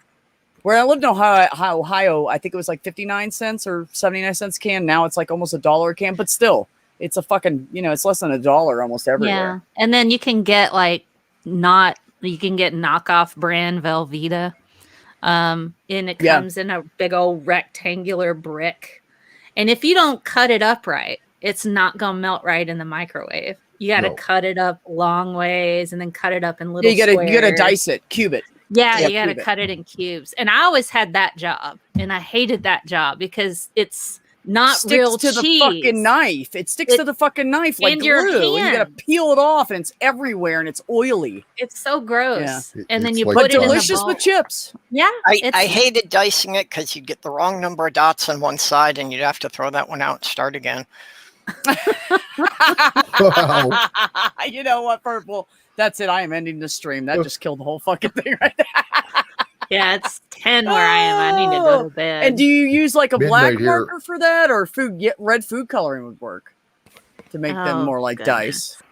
where I lived in Ohio, I think it was like 59 cents or 79 cents a can. Now it's like almost $1 a can, but still, it's a fucking, it's less than $1 almost everywhere. Yeah. And then you can get knockoff brand Velveeta. And it comes in a big old rectangular brick. And if you don't cut it up right, it's not gonna melt right in the microwave. You got to cut it up long ways and then cut it up in little you gotta dice it, cube it. Yeah, you got to cut it in cubes. And I always had that job, and I hated that job because it's not real to cheese. The fucking knife. It sticks to the fucking knife like glue. And you gotta peel it off, and it's everywhere, and it's oily. It's so gross. Yeah. And then It's you like put it in delicious the with chips. Yeah, I hated dicing it because you'd get the wrong number of dots on one side, and you'd have to throw that one out and start again. Wow. You know what, Purple? That's it. I am ending the stream. That just killed the whole fucking thing right there. Yeah, it's 10 where I am. I need to go to bed. And do you use like a black Midnight here. marker for that, or red food coloring would work to make them more like dice?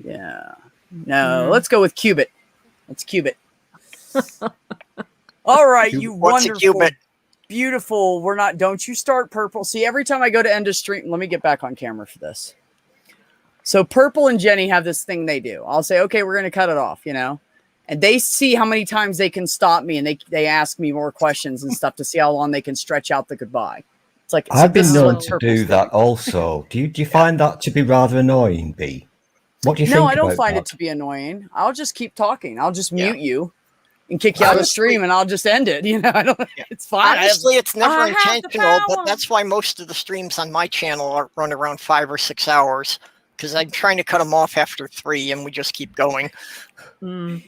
Yeah. No, let's go with cubit. Let's cube it. All right, you What's a wonderful, cubit? beautiful. Don't you start, Purple. See, every time I go to end a stream, let me get back on camera for this. So Purple and Jenny have this thing they do. I'll say, okay, we're going to cut it off, and they see how many times they can stop me, and they ask me more questions and stuff to see how long they can stretch out the goodbye. It's like, I've been known to Purple's do that also. Do you find that to be rather annoying, B? What do you think? No, I don't about find that? it to be annoying. I'll just keep talking. I'll just mute you and kick you out of the stream, and I'll just end it. I don't. It's fine. Honestly, it's never I have the intentional, but power. that's why most of the streams on my channel run around 5 or 6 hours, because I'm trying to cut them off after 3, and we just keep going.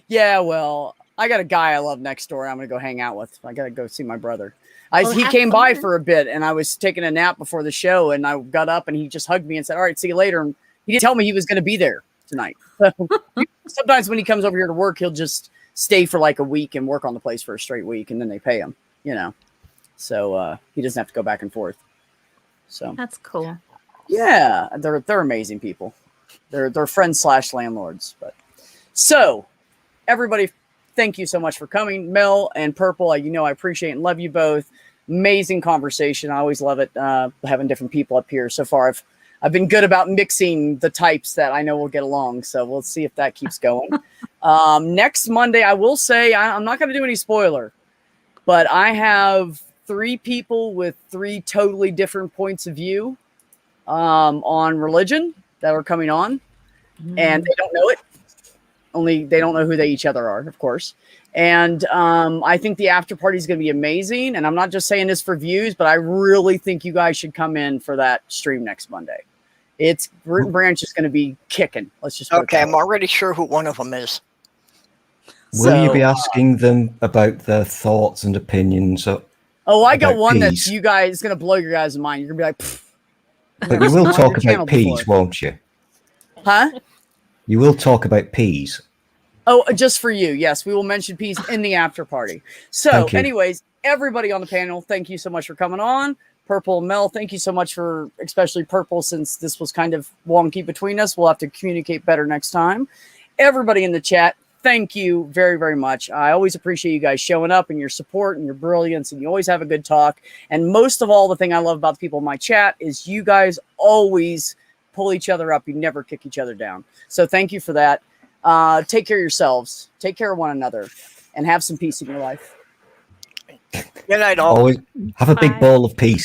Yeah, well, I got a guy I love next door. I'm gonna go hang out with. I gotta go see my brother. He have came by fun. for a bit, and I was taking a nap before the show, and I got up, and he just hugged me and said, "All right, see you later." And he didn't tell me he was going to be there tonight. So sometimes when he comes over here to work, he'll just stay for like a week and work on the place for a straight week, and then they pay him. So he doesn't have to go back and forth. So That's cool. yeah, they're amazing people. They're friends / landlords. But so everybody, thank you so much for coming, Mel and Purple. I appreciate and love you both. Amazing conversation. I always love it having different people up here. So far, I've been good about mixing the types that I know will get along. So we'll see if that keeps going. Next Monday, I will say I'm not going to do any spoiler, but I have 3 people with 3 totally different points of view on religion that are coming on, and they don't know it. Only they don't know who they each other are, of course. And I think the after party is going to be amazing. And I'm not just saying this for views, but I really think you guys should come in for that stream next Monday. It's Root and Branch is going to be kicking. Let's just Okay, I'm already sure who one of them is. Will you be asking them about their thoughts and opinions? I got one peas? that's you guys going to blow your guys' mind. You're going to be like, But you will talk about peas, before. won't you? huh? You will talk about peas. Oh, just for you. Yes, we will mention peace in the after party. So, Thank you. anyways, everybody on the panel, thank you so much for coming on. Purple and Mel, thank you so much for, especially Purple, since this was kind of wonky between us. We'll have to communicate better next time. Everybody in the chat, thank you very, very much. I always appreciate you guys showing up and your support and your brilliance, and you always have a good talk. And most of all, the thing I love about the people in my chat is you guys always pull each other up. You never kick each other down. So thank you for that. Take care of yourselves. Take care of one another, and have some peace in your life. Good night, all. Always have a big Bye. ball of peace.